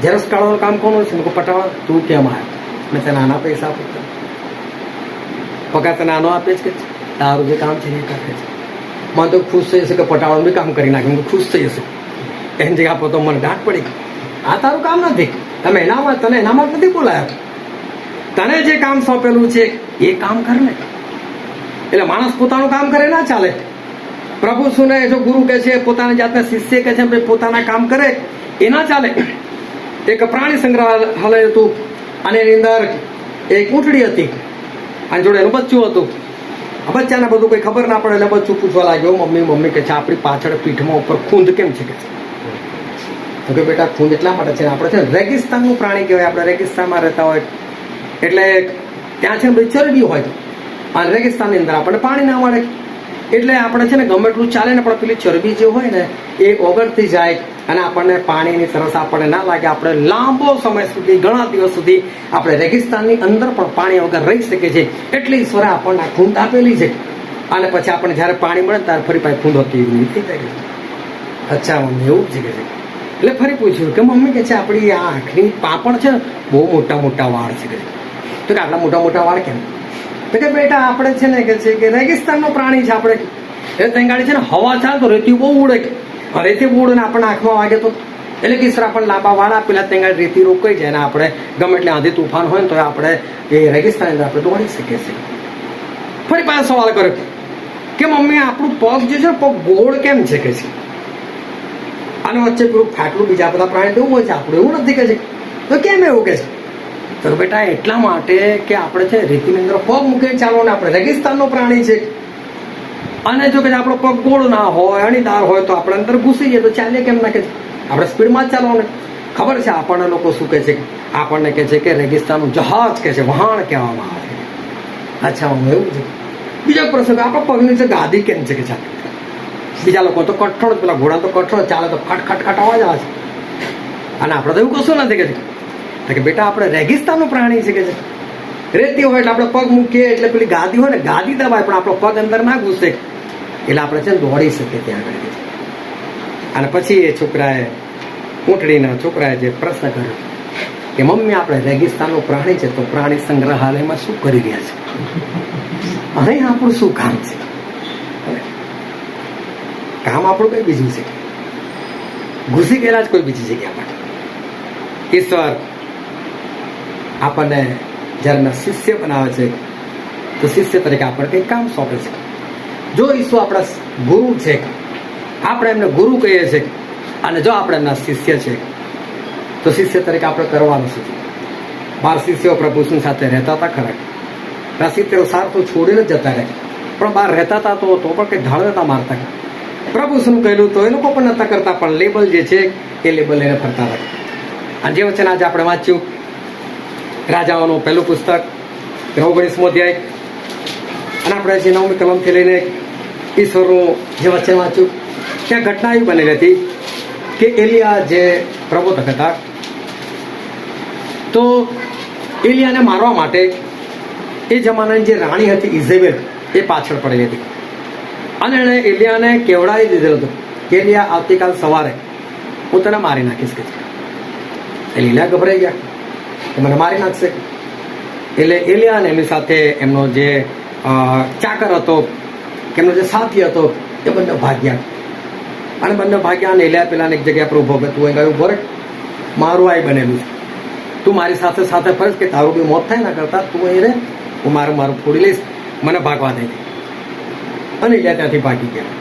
ઝેરોક્સ કાઢવાનું કામ કોનું છે? મેં પટાવા. તું કેમ આવ્યો? મેં તને આના પૈસા આપું, પગાર તને આનો આપે છે કે તારું જે કામ છે એ કરે છે. મને તો ખુશ થઈ જશે કે પટાવાનું બી કામ કરી નાખે, હું ખુશ થઈ જશે. એની જગ્યા આપો તો મને દાંટ પડી. આ તારું કામ નથી, તમે એનામાં તને એનામાં નથી બોલાયા. તને જે કામ સોંપેલું છે એ કામ કર ને. એટલે માણસ પોતાનું કામ કરે ના ચાલે. પ્રભુ શું ને જો ગુરુ કહે છે, પોતાની જાતને શિષ્ય કહે છે પોતાના કામ કરે એ ના ચાલે. એક પ્રાણી સંગ્રહાલય હતું અને એની અંદર એક ઊંટડી હતી અને જોડે એનું બચ્ચું હતું. બચ્ચાને બધું કંઈ ખબર ના પડે એટલે બચ્ચું પૂછવા લાગ્યો, મમ્મી મમ્મી કે છે આપણી પાછળ પીઠમાં ઉપર ખૂંદ કેમ છે કે? તો કે બેટા ખૂંદ એટલા માટે છે, આપણે છે રેગિસ્તાનનું પ્રાણી કહેવાય, આપણે રેગિસ્તાનમાં રહેતા હોય એટલે ત્યાં છે ને બધી ચરબી હોય અને રેગિસ્તાનની અંદર આપણને પાણી ના મળે એટલે આપણે છે ને ગમે એટલું ચાલે ને પણ પેલી ચરબી જે હોય ને એ ઓગળતી જાય અને આપણને પાણીની તરસ આપણને ના લાગે. આપણે લાંબો સમય સુધી ઘણા દિવસ સુધી આપણે રેગિસ્તાનની અંદર પણ પાણી વગર રહી શકીએ છીએ. એટલે ઈશ્વરે આપણને ખૂંદ આપેલી છે અને પછી આપણને જ્યારે પાણી મળે ત્યારે ફરી પાછી ખૂંદ હોતી એવી થઈ જાય. અચ્છા મમ્મી એવું જ છે. એટલે ફરી પૂછ્યું કે મમ્મી કે છે આપણી આ આંખની પાપણ છે ને બહુ મોટા મોટા વાળ છે. તો કે આટલા મોટા મોટા વાળ કેમ? તો કે બેટા આપણે છે ને કે રેગિસ્તાનનો પ્રાણી છે આપણે. એટલે ત્યાં ગાડી છે ને હવા ચાલે તો રેતી બહુ ઉડે, રેતી બહુ ઉડે ને આપણને આંખમાં વાગે તો એટલે કે સર આપણને લાંબા વાળ આપેલા ત્યાં ગાડી રેતી રોકાઈ જાય ને આપણે ગમે એટલે આંધી તુફાન હોય ને તો આપણે એ રેગિસ્તાનની અંદર આપણે દોડી શકીએ છીએ. ફરી પાછો સવાલ કર્યો કે મમ્મી આપણું પગ જે છે પગ ગોળ કેમ છે કે છે? અને વચ્ચે પેલું ફાટલું બીજા બધા પ્રાણી એવું હોય છે, આપણું એવું નથી કે છે. તો કેમ એવું કે છે? તો બેટા એટલા માટે કે આપણે છે રેતીની અંદર પગ મૂકીને ચાલવાનું, આપણે રેગિસ્તાનનો પ્રાણી છે અને જો કે આપણો પગ ગોળ ના હોય અણીદાર હોય તો આપણે અંદર ઘૂસી જઈએ તો ચાલીએ કેમ ના કે આપણે સ્પીડમાં જ ચાલવાનું. ખબર છે આપણને લોકો શું કહે છે? આપણને કહે છે કે રેગિસ્તાનનું જહાજ કહે છે, વહાણ કહેવામાં આવે છે. અચ્છા હું એવું છે. બીજો પ્રશ્ન આપણા પગની જે ગાદી કેમ છે કે ચાલે? બીજા લોકો તો કઠોળ, પેલા ઘોડા તો કઠોળ ચાલે તો ખટ ખટ ખટ અવાજ આવે છે અને આપણે તો એવું કશું નથી કે બેટા આપણે રેગિસ્તાનનું પ્રાણી છે કે છે. રેતી હોય એટલે આપણે પગ મૂકીએ એટલે પેલી ગાદી હોય ને ગાદી દબાય પણ આપણો પગ અંદર ના ઘૂસે એટલે આપણે છે ને દોડી શકીએ ત્યાં આગળ. અને પછી એ ઊંટડીના છોકરાએ જે પ્રશ્ન કર્યો કે મમ્મી આપણે રેગિસ્તાનનું પ્રાણી છે તો પ્રાણી સંગ્રહાલયમાં શું કરી રહ્યા છે? અહીં આપણું શું કામ છે? કામ આપણું કઈ બીજું છે, ઘૂસી ગયેલા જ કોઈ બીજી જગ્યા પર. ઈશ્વર આપણને જ્યારે શિષ્ય બનાવે છે તો શિષ્ય તરીકે આપણે કંઈક કામ સોંપે છે. જો ઈશ્વર આપણા ગુરુ છે, આપણે એમને ગુરુ કહીએ છીએ અને જો આપણે એમના શિષ્ય છે તો શિષ્ય તરીકે આપણે કરવાનું છે. 12 શિષ્યો પ્રભુ સાથે રહેતા હતા ખરા, રસી તેઓ સારું છોડીને જતા રહે પણ બહાર રહેતા હતા તો પણ કંઈ ઢાળ નતા મારતા. પ્રભુ શું કહેલું તો એ લોકો પણ નતા કરતા પણ લેબલ જે છે એ લેબલ લઈને ફરતા હતા. અને જે વચન આજે આપણે વાંચ્યું રાજાઓનું પહેલું પુસ્તક 19મો અધ્યાય અને આપણે જે 9મી કલમથી લઈને ઈશ્વરનું જે વચન વાંચ્યું ત્યાં ઘટના એવી બનેલી હતી કે એલિયા જે પ્રબોધક હતા તો એલિયાને મારવા માટે એ જમાનાની જે રાણી હતી ઇઝેબેલ એ પાછળ પડેલી હતી અને એણે એલિયાને કેવડાવી દીધેલું હતું કે એલિયા આવતીકાલ સવારે હું તને મારી નાખીશ કે. એટલે એલિયા ગભરાઈ ગયા કે મને મારી નાખશે. એટલે એલિયા અને એમની સાથે એમનો જે ચાકર હતો, એમનો જે સાથી હતો એ બંને ભાગ્યા અને બંને ભાગ્યા અને એલિયા પેલાને એક જગ્યા પર ઉભો કે તું અહીં ઉભો રહે, મારું આ બનેલું છે, તું મારી સાથે સાથે ફરજ કે તારું બી મોત થાય ના કરતા તું અહીં રહે, હું મારું ફોડી લઈશ, મને ભાગવા દે. અને એલિયા ત્યાંથી ભાગી ગયા.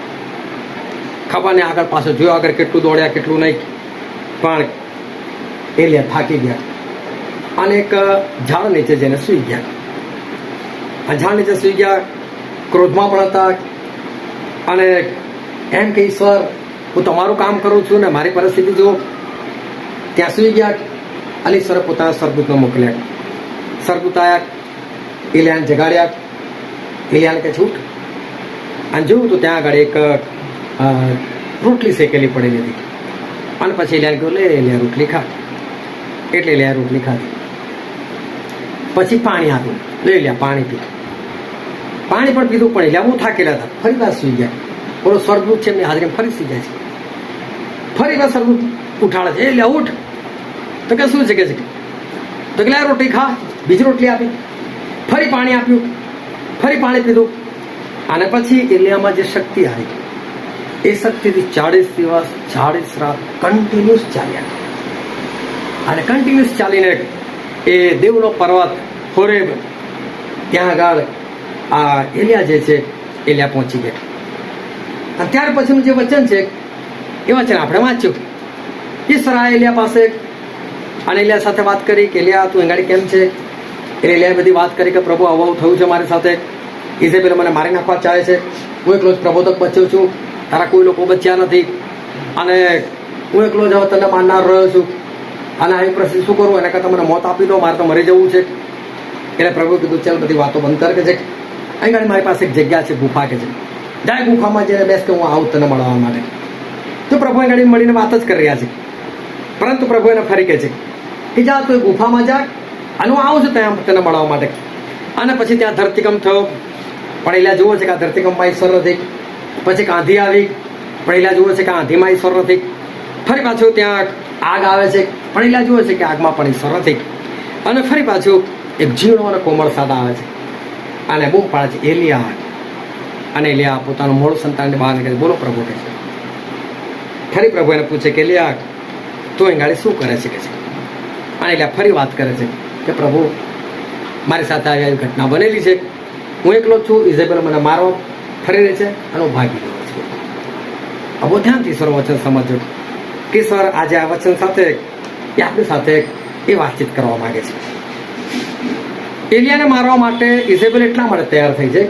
ખબર ને આગળ પાછળ જોયો, આગળ કેટલું દોડ્યા કેટલું નહીં, પણ એલિયા થાકી ગયા અને એક ઝાડ નીચે જઈને સૂઈ ગયા. આ ઝાડ નીચે સૂઈ ગયા, ક્રોધમાં પણ હતા અને એમ કે ઈશ્વર હું તમારું કામ કરું છું ને મારી પરિસ્થિતિ જુઓ. ત્યાં સૂઈ ગયા અને ઈશ્વરે પોતાના સરદૂતને મોકલ્યા. સરદૂત આવ્યા, એલિયાને જગાડ્યા. એલિયાને કે છૂટ અને જોયું તો ત્યાં આગળ એક રોટલી શેકેલી પડેલી હતી અને પછી એલિયાને કહ્યું લે એલિયા રોટલી ખા. એટલે એલિયા રોટલી ખાધી. પછી પાણી આપ્યું, લે એલિયા પાણી પીધું. પાણી પણ પીધું પણ એલિયા બહુ થાકેલા હતા. ફરી વાર સૂઈ ગયા. બોલો સ્વર્ગદૂત છે એમની હાજરીમાં ફરી સૂઈ જાય છે. ફરી વાર સ્વર્ગદૂત ઉઠાડે છે, એલિયા ઉઠ. તો કે શું છે કે તો કે રોટલી ખા. બીજી રોટલી આપી, ફરી પાણી આપ્યું, ફરી પાણી પીધું અને પછી એલિયામાં જે શક્તિ આવી એ શક્તિથી 40 દિવસ 40 રાત કન્ટિન્યુઅસ ચાલ્યા અને કન્ટિન્યુઅસ ચાલીને એ દેવનો પર્વત હોરેબ ત્યાં આગળ આ એલિયા જે છે એલિયા પહોંચી ગયા. અને ત્યાર પછીનું જે વચન છે એ વચન આપણે વાંચ્યું. ઈશ્વર એલિયા પાસે અને એલિયા સાથે વાત કરી કે એલિયા તું એંગાડી કેમ છે? એલિયાએ બધી વાત કરી કે પ્રભુ આવું થયું છે મારી સાથે, ઇઝેબેલ મને મારી નાખવા ચાહે છે, હું એકલો જ પ્રબોધક બચ્યો છું, તારા કોઈ લોકો બચ્યા નથી અને હું એકલો જ તને મારનાર રહ્યો છું અને આવી પરિસ્થિતિ શું કરું? એના કરતાં મને મોત આપી દો, મારે તો મરી જવું છે. એટલે પ્રભુ કીધું ચાલ બધી વાતો બંધ કર કે છે અહીં ગાડી મારી પાસે એક જગ્યા છે, ગુફા કે છે, જાય ગુફામાં જઈને બેસ કે હું આવું તને મળવા માટે. તો પ્રભુ અહીં ગાડી મળીને વાત જ કરી રહ્યા છે, પરંતુ પ્રભુ એને ફરી કહે છે કે જા તું એ ગુફામાં જા અને હું આવું છું ત્યાં તને મળવા માટે. અને પછી ત્યાં ધરતીકંપ થયો, પણ એલા જુઓ છે કે આ ધરતીકંપમાં ઈશ્વર નથી. પછી આંધી આવી, પણ એલા જુઓ છે કે આંધીમાં ઈશ્વર નથી. ફરી પાછું ત્યાં આગ આવે છે, પણ એલા જુઓ છે કે આગમાં પણ ઈશ્વર નથી. અને ફરી પાછું એક ઝીણો અને કોમળ સાદા આવે છે અને બૂમ પાડે છે એલિયા. અને એલિયા પોતાનું મૂળ સંતાનને બહાર નીકળે, બોલો પ્રભુ કહે છે. ફરી પ્રભુ એને પૂછે કે એલિયા તું અહીં ગાડી શું કરે છે કે છે. અને એલિયા ફરી વાત કરે છે કે પ્રભુ મારી સાથે આવી ઘટના બનેલી છે, હું એકલો જ છું, ઇઝેબેલ મને મારવા ફરી રહી છે અને હું ભાગી રહ્યો છું. બહુ ધ્યાનથી ઈશ્વર વચન સમજો કે ઈશ્વર આજે આ વચન સાથે એ આપણી સાથે એ વાતચીત કરવા માંગે છે. એલિયાને મારવા માટે ઇઝેબેલ એટલા માટે તૈયાર થઈ છે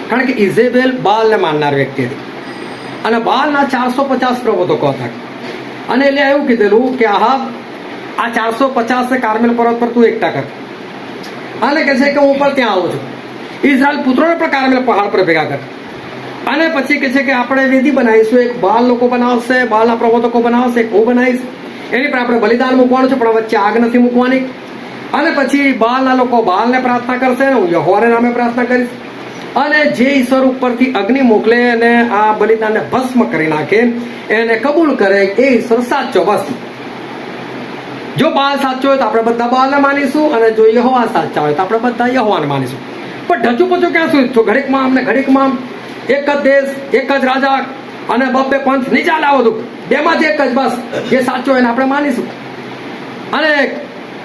કારણ કે ઇઝેબેલ બાલને માનનાર વ્યક્તિ હતી અને બાલના 450 પ્રબોધકો હતા. અને એલિયા એવું કીધેલું કે આ 450 કાર્મેલ પર્વત પર તું એકઠા કર. અને કહે છે કે હું પણ ત્યાં આવું છું, ઇઝરાયલ પુત્રોને પણ કાર્મેલ પહાડ પર ભેગા કર. અને પછી કહે છે કે આપણે વેદી બનાવીશું, એક બાલ લોકો બનાવશે, બાલના પ્રબોધકો બનાવશે, એક હું બનાવીશ, એની પર આપણે બલિદાન મૂકવાનું છે પણ વચ્ચે આગ નથી મૂકવાની. અને પછી બાલના લોકો બાલને પ્રાર્થના કરશે, હું યહોવાને નામે પ્રાર્થના કરીશ. અને જે ઈશ્વર ઉપરથી અગ્નિ મોકલે અને આ બલિદાનને ભસ્મ કરી નાખે, એને કબૂલ કરે, એ ઈશ્વર સાચો. બસ જો બાલ સાચો હોય તો આપણે બધા બાલને માનીશું, અને જો યહોવા સાચા હોય તો આપણે બધા યહોવાને માનીશું. પણ ઢચું પચું ક્યાં સુધી? તો ઘડીકમાં અમને ઘડીકમાં એક જ દેશ, એક જ રાજા અને બબ્બે પંથ નહીં ચાલે. આ બધું બેમાંથી એક જ, બસ જે સાચો હોય એને આપણે માનીશું. અને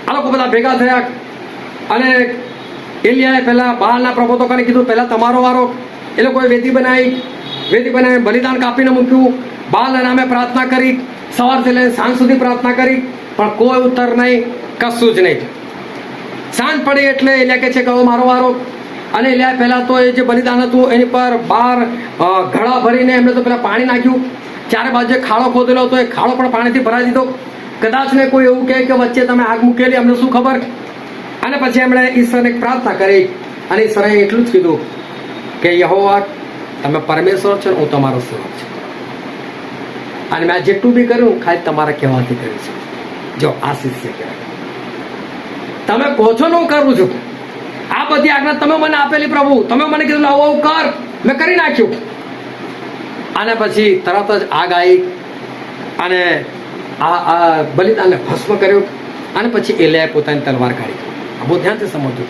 આ લોકો બધા ભેગા થયા અને એલિયાએ પહેલા બાલના પ્રબોધકોને કીધું પહેલા તમારો વારો. એ લોકોએ વેદી બનાવી બલિદાન કાપીને મૂક્યું, બાલના નામે પ્રાર્થના કરી, સવારથી લઈને સાંજ સુધી પ્રાર્થના કરી, પણ કોઈ ઉત્તર નહીં, કશું જ નહીં. સાંજ પડી એટલે એલિયા કહે છે કે હવે મારો વારો. અને એલિયાએ પહેલા તો એ જે બલિદાન હતું એની પર 12 ઘડા ભરીને એમને તો પેલા પાણી નાખ્યું, ચારે બાજુ ખાડો ખોદેલો હતો, એ ખાડો પણ પાણીથી ભરાઈ દીધો. કદાચ ને કોઈ એવું કહે કે વચ્ચે તમે આગ મૂકેલી, અમને શું ખબર. અને પછી એમણે ઈશ્વરને પ્રાર્થના કરી અને ઈશ્વરે એટલું જ કીધું કે યહોવા તમે પરમેશ્વર છો, હું તમારો સેવક છું, અને મેં જેટલું બી કર્યું ખાલી તમારા કહેવાથી કર્યું છે. જો આ શિષ્ય કહેવાય, તમે કહો છો ને હું કરું છું. આ બધી આજ્ઞા તમે મને આપેલી પ્રભુ, તમે મને કીધું આવું આવું કર, મેં કરી નાખ્યું. અને પછી તરત જ આગ આવી અને આ બલિદાનને ભસ્મ કર્યું. અને પછી એલિયાએ પોતાની તલવાર કાઢી. બહુ ધ્યાનથી સમજવું.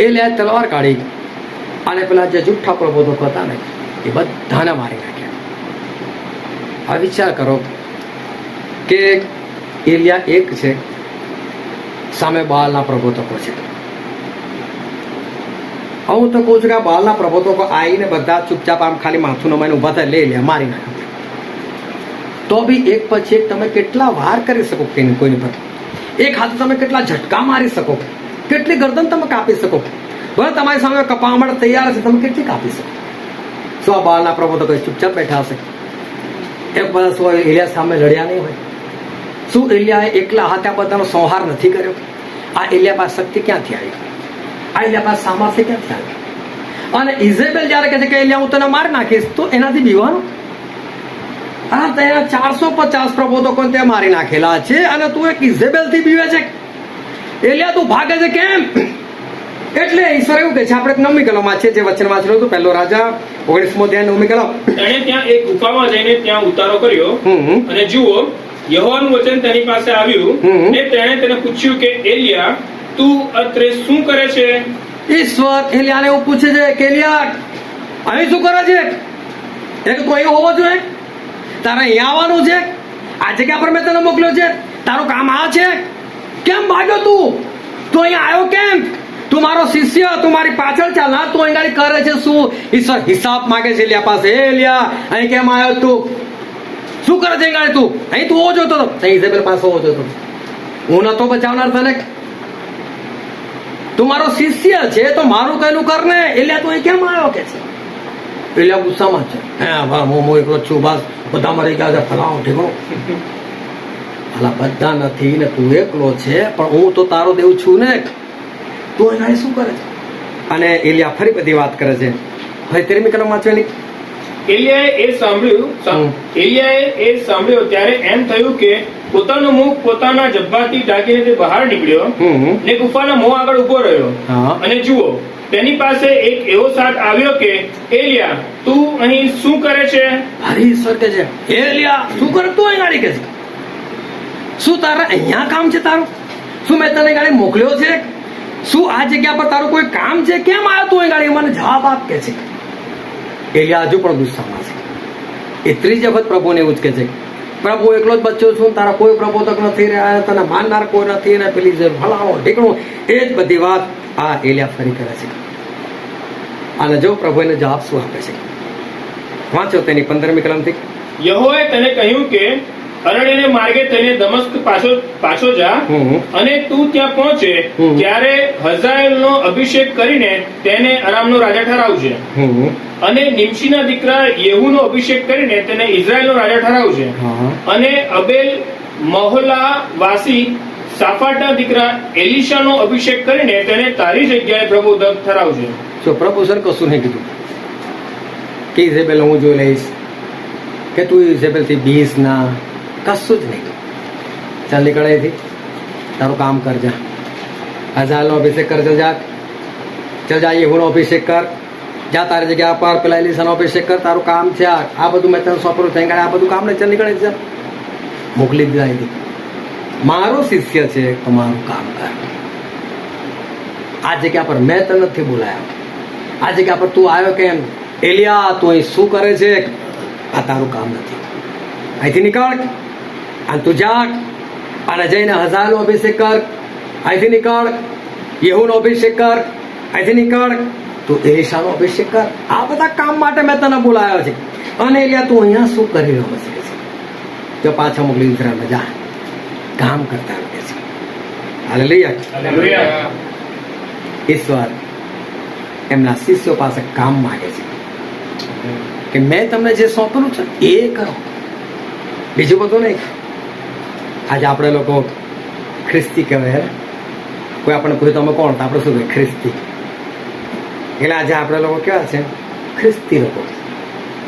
એલિયાએ તલવાર કાઢી અને પેલા જે જુઠ્ઠા પ્રબોધકો હતા ને એ બધાને મારી નાખ્યા. આ વિચાર કરો કે એલિયા એક છે, સામે બાલના પ્રબોધકો છે. હું તો કહું છું કે આ બાલના પ્રબોધકો આવીને બધા ચૂપચાપ આમ ખાલી માથું નમાઈને ઊભા થાય, લઈ લે, મારી નાખ્યા. તો બી એક પછી એક તમે કેટલા વાર કરી શકો કોઈની પર? એક હાથે તમે કેટલા ઝટકા મારી શકો? કેટલી ગરદન તમે કાપી શકો? ભલે તમારી સામે કપાવા માટે તૈયાર છે, તમે કેટલી કાપી શકો? શું આ બાલના પ્રબોધકો ચૂપચાપ બેઠા હશે? એક બધા શું એલિયા સામે લડ્યા નહીં હોય? શું એલિયાએ એકલા હાથે આ બધાનો સંહાર નથી કર્યો? આ એલિયા પાસે શક્તિ ક્યાંથી આવી? આ એલિયા પાસે સામર્થ્ય ક્યાંથી આવી? અને ઇઝેબેલ જયારે કહે છે કે એલિયા હું તને મારી નાખીશ, તો એનાથી બીવાનું? આ ત્યાં 450 પ્રબોધકો તે મારી નાખેલા છે અને તું એક ઇઝેબેલ થી બીવે છે. એલિયા તું ભાગે છે કેમ? એટલે ઈશ્વર એવું કહે છે, આપણે 9મી કલમમાં છે જે વચન વાંચેલું હતું, પહેલો રાજા 19મો અધ્યાય 9મી કલમ. તેણે ત્યાં એક ગુફામાં જઈને ત્યાં ઉતારો કર્યો અને જુઓ યહોવાનું વચન તેની પાસે આવ્યું ને તેણે તેને પૂછ્યું કે એલિયા તું અત્રે શું કરે છે? ઈશ્વર એલિયાને એવું પૂછે છે કે એલિયા અહીં શું કરે છે? એક તો અહીં હોવો જોઈએ, તારે અહીંયા આવવાનું છે, આ જગ્યા પર મેં તને મોકલ્યો છે, તારું કામ આ છે, કેમ ભાગ્યો તું? તું અહીંયા આવ્યો કેમ? તું મારો શિષ્ય, તું મારી પાછળ ચાલ. ના, તું અહીં કરે છે શું? ઈશ્વર હિસાબ માંગે છે એલિયા પાસે. એલિયા અહીં કેમ આવ્યો તું? શું કરે છે અહીં? તું અહીં તું હોવો જોતો હતો, અહીં ઇઝેબેલ પાસે હોવો જોતો. હું નતો બચાવનાર તને? તું મારો શિષ્ય છે તો મારું કહેલું કર ને. એલિયા તું અહીં કેમ આવ્યો કે છે? એલિયા ગુસ્સામાં છે. હું એકલો છું, બસ બધા મરી ગયા છે, ફલાણું ઠીકણું. ભલા બધા નથી ને તું એકલો છે, પણ હું તો તારો દેવ છું ને. તું અહીંયા શું કરે છે? અને એલિયા ફરી બધી વાત કરે છે. હવે 13મી કલમ વાંચવાની. એલિયાએ એ સાંભળ્યો ત્યારે એમ થયું કે પોતાનું મુખ પોતાના જબ્બાથી ઢાંકીને તે બહાર નીકળ્યો ને ગુફાના મોં આગળ ઉભો રહ્યો. હા. અને જુઓ, તેની પાસે એક એવો સાથ આવ્યો કે એલિયા, તું અહીં શું કરે છે? ફરી ઈશ્વર કે છે, એલિયા શું કરે તું અહીં ગાડી? કે છે, શું તારા અહીંયા કામ છે તારું? શું મેં તને ગાડી મોકલ્યો છે? શું આ જગ્યા પર તારું કોઈ કામ છે? કેમ આવ્યો તું અહીં ગાડી? મને જવાબ આપ કે છે. એલિયા હજુ પણ ગુસ્સામાં છે. એ ત્રીજી વખત પ્રભુને એવું જ કે છે, પ્રભુ એકલો જ બચ્ચો છું, તારા કોઈ પ્રબોધક નથી રહ્યા, તને માનનાર કોઈ નથી, ને પેલી જે ફલાણો ઢીકણું, એ જ બધી વાત આ એલિયા ફરી કરે છે. અને જો પ્રભુ એને જવાબ શું આપે છે, વાંચો તેની 15મી કલમથી. યહોવાએ તેને કહ્યું કે અરણ્યને માર્ગે થઈને દમસ્ક પાછો જા, અને તું ત્યાં પહોંચે ત્યારે હઝાયેલનો અભિષેક કરીને તેને અરામનો રાજા ઠરાવજે, અને નિમશીના દીકરા યેહૂનો અભિષેક કરીને તેને ઇઝરાયેલનો રાજા ઠરાવજે, અને અબેલ મહોલા વાસી સાફાટના દીકરા એલીશાનો અભિષેક કરીને તેને તારી જગ્યાએ પ્રબોધક ઠરાવજે. જો પ્રભુ સર કશું નહીં કીધું કે ઇઝેબેલ હું જોઈ લઈશ, કે તું ઇઝેબેલથી બીસ ના, કશું જ નહીં. ચાલ નીકળે અહીંથી, તારું કામ કર જા. હઝાલનો અભિષેક કર, ચલ જા, ચલ જા, યેહૂનો અભિષેક કર, જા તારી જગ્યા પર પેલા એલીશાનો અભિષેક કર, તારું કામ છે આ બધું મેં તને સોંપેલું થઈ ગયા, આ બધું કામ નહીં. ચાલ નીકળે, ચાલ મોકલી દીધા અહીંથી. મારો શિષ્ય છે તો મારું કામ કર. આ જગ્યા પર મેં તને નથી બોલાયા, આ જગ્યા પર તું આવ્યો કેમ? એલિયા તું અહીં શું કરે છે? આ તારું કામ નથી. અહીંથી નીકળ અને તું જા અને જઈને હઝારનો અભિષેક કર. અહીંથી નીકળ, યેહૂનો અભિષેક કર. અહીંથી નીકળ, તું એલીશાનો અભિષેક કર. આ બધા કામ માટે મેં તને બોલાયો છે. અને એલિયા તું અહીંયા શું કરી રહ્યો છે? જો પાછા મોકલી ઇઝરાયલમાં જા, કામ કરતા રહે છે. હાલેલુયા. ઈશ્વર એમના શિષ્યો પાસે કામ માંગે છે કે મેં તમને જે સોંપેલું છે એ કરો, બીજું બધું નહીં. આજે આપણે લોકો ખ્રિસ્તી કહેવાય. કોઈ આપણે પૂછે તમે કોણ? આપણે શું કહેવાય? ખ્રિસ્તી. એટલે આજે આપણે લોકો કેવા છે? ખ્રિસ્તી લોકો.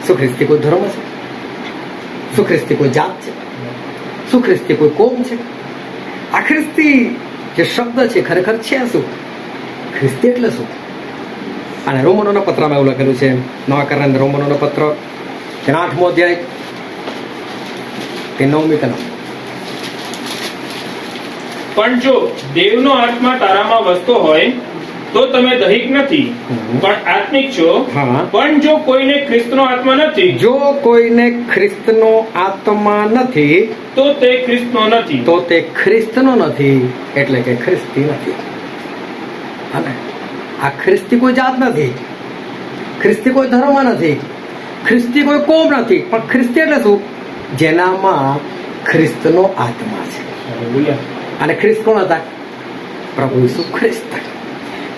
શું ખ્રિસ્તી કોઈ ધર્મ છે? શું ખ્રિસ્તી કોઈ જાત છે? શું ખ્રિસ્તી કોઈ કોમ છે? આ ખ્રિસ્તી જે શબ્દ છે ખરેખર છે શું? ખ્રિસ્તી એટલે શું? અને રોમનોના પત્રમાં એવું લખેલું છે, નવા કરારના રોમનોનો પત્ર, તેનો 8મો અધ્યાય, તે 9મી કલમ. પણ જો દેવનો આત્મા તારામાં વસતો હોય તો તમે દૈહિક નથી પણ આત્મિક છો. પણ જો કોઈને ખ્રિસ્તનો આત્મા નથી, જો કોઈને ખ્રિસ્તનો આત્મા નથી, તો તે ખ્રિસ્તનો નથી. તો તે ખ્રિસ્તનો નથી, એટલે કે ખ્રિસ્તી નથી. અને આ ખ્રિસ્તી કોઈ જાત નથી, ખ્રિસ્તી કોઈ ધર્મ નથી, ખ્રિસ્તી કોઈ કોમ નથી. પણ ખ્રિસ્તી એટલે શું? જેનામાં ખ્રિસ્તનો આત્મા છે. અને ખ્રિસ્ત કોણ હતા? પ્રભુ ઈસુ ખ્રિસ્ત.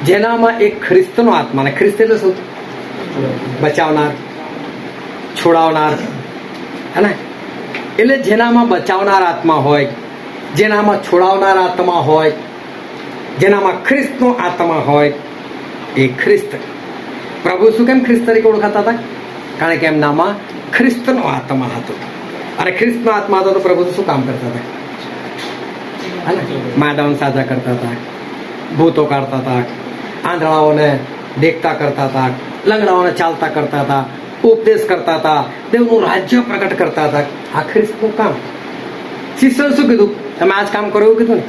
જેનામાં એક ખ્રિસ્તનો આત્મા. અને ખ્રિસ્ત એટલે શું? બચાવનાર, છોડાવનાર. હે, એટલે જેનામાં બચાવનાર આત્મા હોય, જેનામાં છોડાવનાર આત્મા હોય, જેનામાં ખ્રિસ્તનો આત્મા હોય, એ ખ્રિસ્ત. પ્રભુ શું કેમ ખ્રિસ્ત તરીકે ઓળખાતા હતા? કારણ કે એમનામાં ખ્રિસ્તનો આત્મા હતો. અને ખ્રિસ્તનો આત્મા હતો તો પ્રભુ શું કામ કરતા હતા? માદાઓને સાજા કરતા હતા, ભૂતો કાઢતા હતા, આંધળાઓને દેખતા કરતા હતા, લંગડાઓને ચાલતા કરતા હતા, ઉપદેશ કરતા હતા, દેવનું રાજ્ય પ્રગટ કરતા હતા. આ ખ્રિસ્તનું કામ. શિષ્યને શું કીધું? તમે આજ કામ કરો એવું કીધું ને?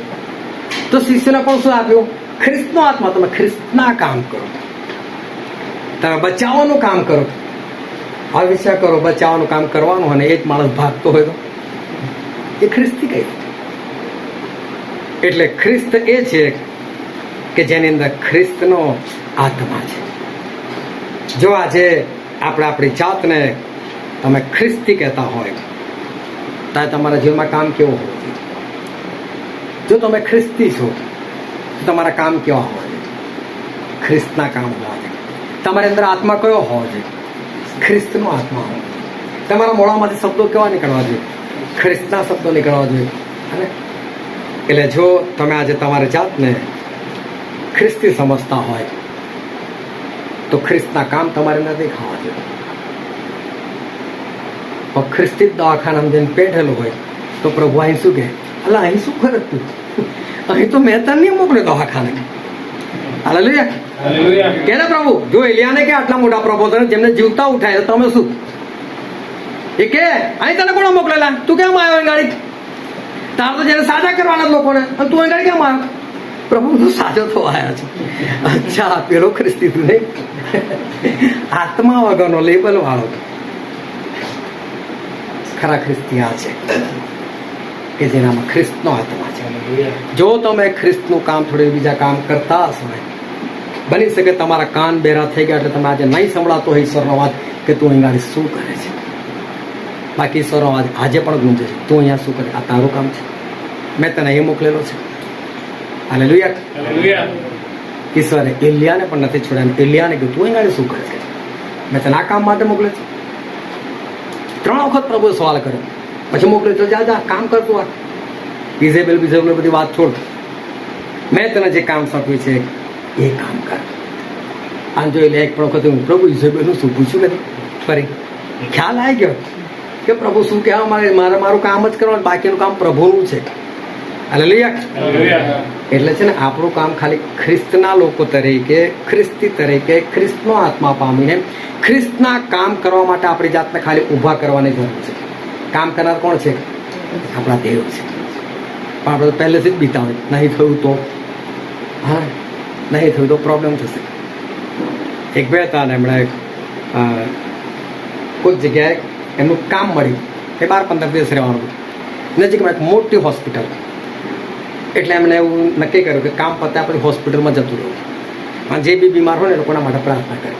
તો શિષ્યને પણ શું આપ્યું? ખ્રિસ્તનો આત્મા. તમે ખ્રિસ્તના કામ કરો, તમે બચાવવાનું કામ કરો. આ વિચાર કરો, બચાવવાનું કામ કરવાનું અને એ જ માણસ ભાગતો હોય તો એ ખ્રિસ્તી કઈ? એટલે ખ્રિસ્ત એ છે કે જેની અંદર ખ્રિસ્તનો આત્મા છે. જો આજે આપણે આપણી જાતને તમે ખ્રિસ્તી કહેતા હોય તો તમારા જીવનમાં કામ કેવું હોવું જોઈએ? જો તમે ખ્રિસ્તી છો તો તમારા કામ કેવા હોવા જોઈએ? ખ્રિસ્તના કામ હોવા જોઈએ. તમારી અંદર આત્મા કયો હોવો જોઈએ? ખ્રિસ્તનો આત્મા હોવો જોઈએ. તમારા મોઢામાંથી શબ્દો કેવા નીકળવા જોઈએ? ખ્રિસ્તના શબ્દો નીકળવા જોઈએ. અને એટલે જો તમે આજે તમારી જાતને ખ્રિસ્તી સમજતા હોય તો ખ્રિસ્તના કામ તમારે નથી ખાવા જોઈએ. પણ ખ્રિસ્તી દવાખાનામાં જઈને પેઠેલું હોય તો પ્રભુ અહીં શું કહે, અલા અહીં શું કરે તું, અહીં તો મેં તને નહીં મોકલ્યો દવાખાને. હાલેલુયા. હાલેલુયા. કે ને પ્રભુ, જો એલિયાને કે આટલા મોટા પ્રબોધન જેમને જીવતા ઉઠાય તો તમે શું એ કે અહીં તને કોણ મોકલેલા, તું કેમ આવ્યો ગાડી, તાર તો જેને સાજા કરવાના લોકોને, અને તું અહીં ગાડી કેમ આવ્યો? પ્રભુ તું સાજો તો આવ્યા છે. અચ્છા, પેલો ખ્રિસ્તી તું નહીં, આત્મા વગરનો લેબલ વાળો. ખરા ખ્રિસ્તી આ છે કે જેનામાં ખ્રિસ્તનો આત્મા છે. જો તમે ખ્રિસ્તનું કામ થોડું બીજા કામ કરતા હશો ને, બની શકે તમારા કાન બેરા થઈ ગયા એટલે તમે આજે નહીં સંભળાતો હોય ઈશ્વરનો અવાજ કે તું અહીં ગાડી શું કરે છે. બાકી ઈશ્વરનો અવાજ આજે પણ ગુંજે છે, તું અહીંયા શું કરે, આ તારું કામ છે, મેં તને અહીં મોકલેલો છે. હાલેલુયા. હાલેલુયા. ઈશ્વરે એલિયાને પણ નથી છોડ્યા. એલિયાને કહ્યું તું અહીં ગાડી શું કરે છે, મેં તને આ કામ માટે મોકલે છે. 3 વખત પ્રભુએ સવાલ કર્યો, પછી મોકલ્યો તો જા જા કામ કરતું. આ ઇઝેબેલ બધી વાત છોડ, મેં તને જે કામ સોંપ્યું છે એ કામ કર. આમ જોઈ લે. એક પણ વખત હું પ્રભુ ઇઝેબેલનું શું પૂછ્યું નથી, ફરી ખ્યાલ આવી ગયો કે પ્રભુ શું કહેવા મારે મારું કામ જ કરવાનું, બાકીનું કામ પ્રભુનું છે. હાલેલુયા. હાલેલુયા. એટલે છે ને આપણું કામ ખાલી ખ્રિસ્તના લોકો તરીકે, ખ્રિસ્તી તરીકે, ખ્રિસ્તનો આત્મા પામીને ખ્રિસ્તના કામ કરવા માટે આપણી જાતને ખાલી ઊભા કરવાની જરૂર છે. કામ કરનાર કોણ છે? આપણા દેવ છે. પણ આપણે પહેલેથી જ બીતા હોય, નહીં થયું તો હા, નહીં થયું તો પ્રોબ્લેમ થશે. એક બે હતા ને એમણે કોઈક જગ્યાએ એમનું કામ મળ્યું, એ 12-15 દિવસ રહેવાનું. નજીકમાં એક મોટી હોસ્પિટલ, એટલે એમણે એવું નક્કી કર્યું કે કામ પતે આપણે હોસ્પિટલમાં જતું રહેવું, અને જે બી બીમાર હોય ને એ લોકોના માટે પ્રાર્થના કરી.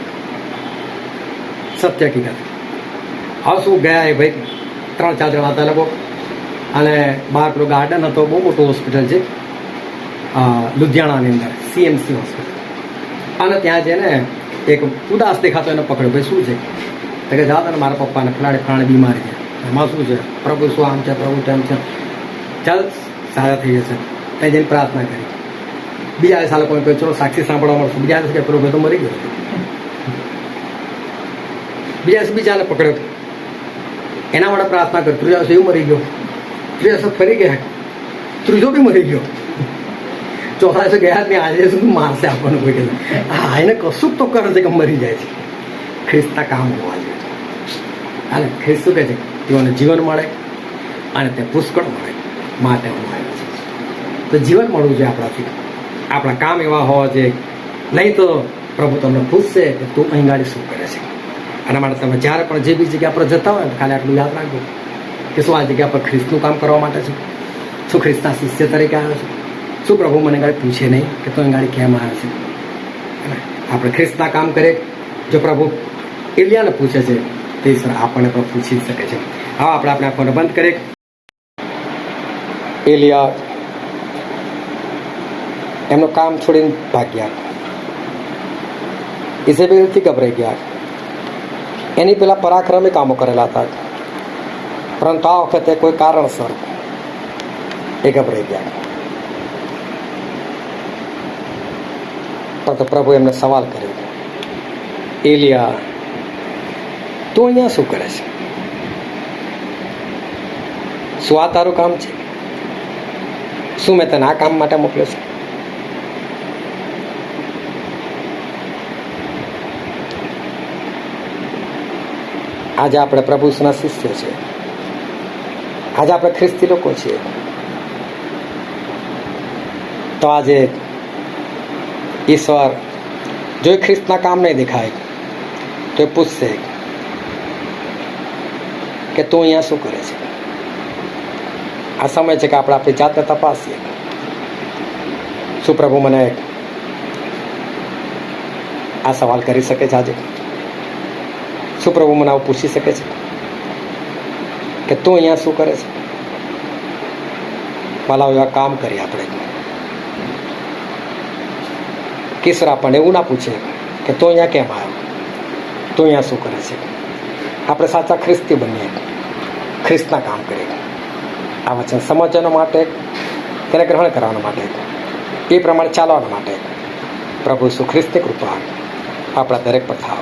સત્ય હકીકત. હવે શું ગયા એ ભાઈ 3-4 જણા હતા લોકો, અને બહાર પેલો ગાર્ડન હતો, બહુ મોટું હોસ્પિટલ છે લુધિયાણાની અંદર, CMC હોસ્પિટલ. અને ત્યાં જઈને એક ઉદાસ દેખાતો એને પકડ્યો, ભાઈ શું છે? તો કે જાઓ ને મારા પપ્પાને ફલાણે બીમારી છે, એમાં શું છે? પ્રભુ શું આમ છે, પ્રભુ તેમ છે, ચાલ સારા થઈ જશે. ત્યાં જઈને પ્રાર્થના કરી. બીજા સાલે કોઈ કહે ચલો સાક્ષી સાંભળવા મળશે, બીજા દિવસે કે પેલો ભાઈ તો મરી ગયો. બીજાને પકડ્યો, એના માટે પ્રાર્થના કરી. ત્રીજા દિવસે એવું મરી ગયો, ત્રીજા દિવસે ફરી ગયા, ત્રીજો બી મરી ગયો, ચોથા દિવસે ગયા જ નહીં. આજે શું મારશે આપણને કોઈ કહે, હા એને કશું તો કરે છે કે મરી જાય છે. ખ્રિસ્તના કામ હોવા જોઈએ. હાલે ખ્રિસ્ત શું કહે છે? તેઓને જીવન મળે અને તે પુષ્કળ મળે માટે હું આવ્યો છું. તો જીવન મળવું જોઈએ આપણાથી. આપણા કામ એવા હોવા જોઈએ, નહીં તો પ્રભુ તમને પૂછશે કે તું અહીં ગાડી શું કરે છે. આના માટે તમે જ્યારે પણ જે બી જગ્યા પર જતા હોય ને, ખાલી આટલું યાદ રાખજો કે શું આ જગ્યા પર ખ્રિસ્તનું કામ કરવા માટે છું, શું ખ્રિસ્તના શિષ્ય તરીકે આવ્યો છું, શું પ્રભુ મને ગાડી પૂછે નહીં કે તું અહીં ગાડી કેમ આવે છે. આપણે ખ્રિસ્તના કામ કરીએ. જો પ્રભુ એલિયાને પૂછે છે તે ઈશ્વર આપણને પણ પૂછી શકે છે. હા, આપણે આંખોને બંધ કરીએ. એલિયા એમનું કામ છોડીને ભાગ્યા, ઇઝેબેલથી ગભરાઈ ગયા. એની પેલા પરાક્રમી કામો કરેલા હતા, પરંતુ આ વખતે કોઈ કારણસર એ ગભરાઈ ગયા. પરંતુ પ્રભુ એમને સવાલ કર્યો, એલિયા તું અહીંયા શું કરે છે? શું આ તારું કામ છે? શું મેં તને આ કામ માટે મોકલ્યો છે? આજે આપણે પ્રભુના શિષ્ય છીએ, આજે આપણે ખ્રિસ્તી લોકો છીએ. તો આજે ઈશ્વર જો ખ્રિસ્તના કામ નહીં દેખાય તો એ પૂછશે કે તું અહીંયા શું કરે છે. આ સમય છે કે આપણે આપણી જાતને તપાસીએ. શું પ્રભુ મને આ સવાલ કરી શકે છે આજે? શું પ્રભુ મને આવું પૂછી શકે છે કે તું અહીંયા શું કરે છે? ભલા એવા કામ કરીએ આપણે. કિશોર આપણને એવું ના પૂછે કે તું અહીંયા કેમ આવ્યો, તું અહીંયા શું કરે છે. આપણે સાચા ખ્રિસ્તી બનીએ, ખ્રિસ્તના કામ કરીએ. આ વચન સમજવા માટે, તેને ગ્રહણ કરવાના માટે, એ પ્રમાણે ચાલવાના માટે પ્રભુ ઈસુ ખ્રિસ્તની કૃપા આપણા દરેક પર થાવ.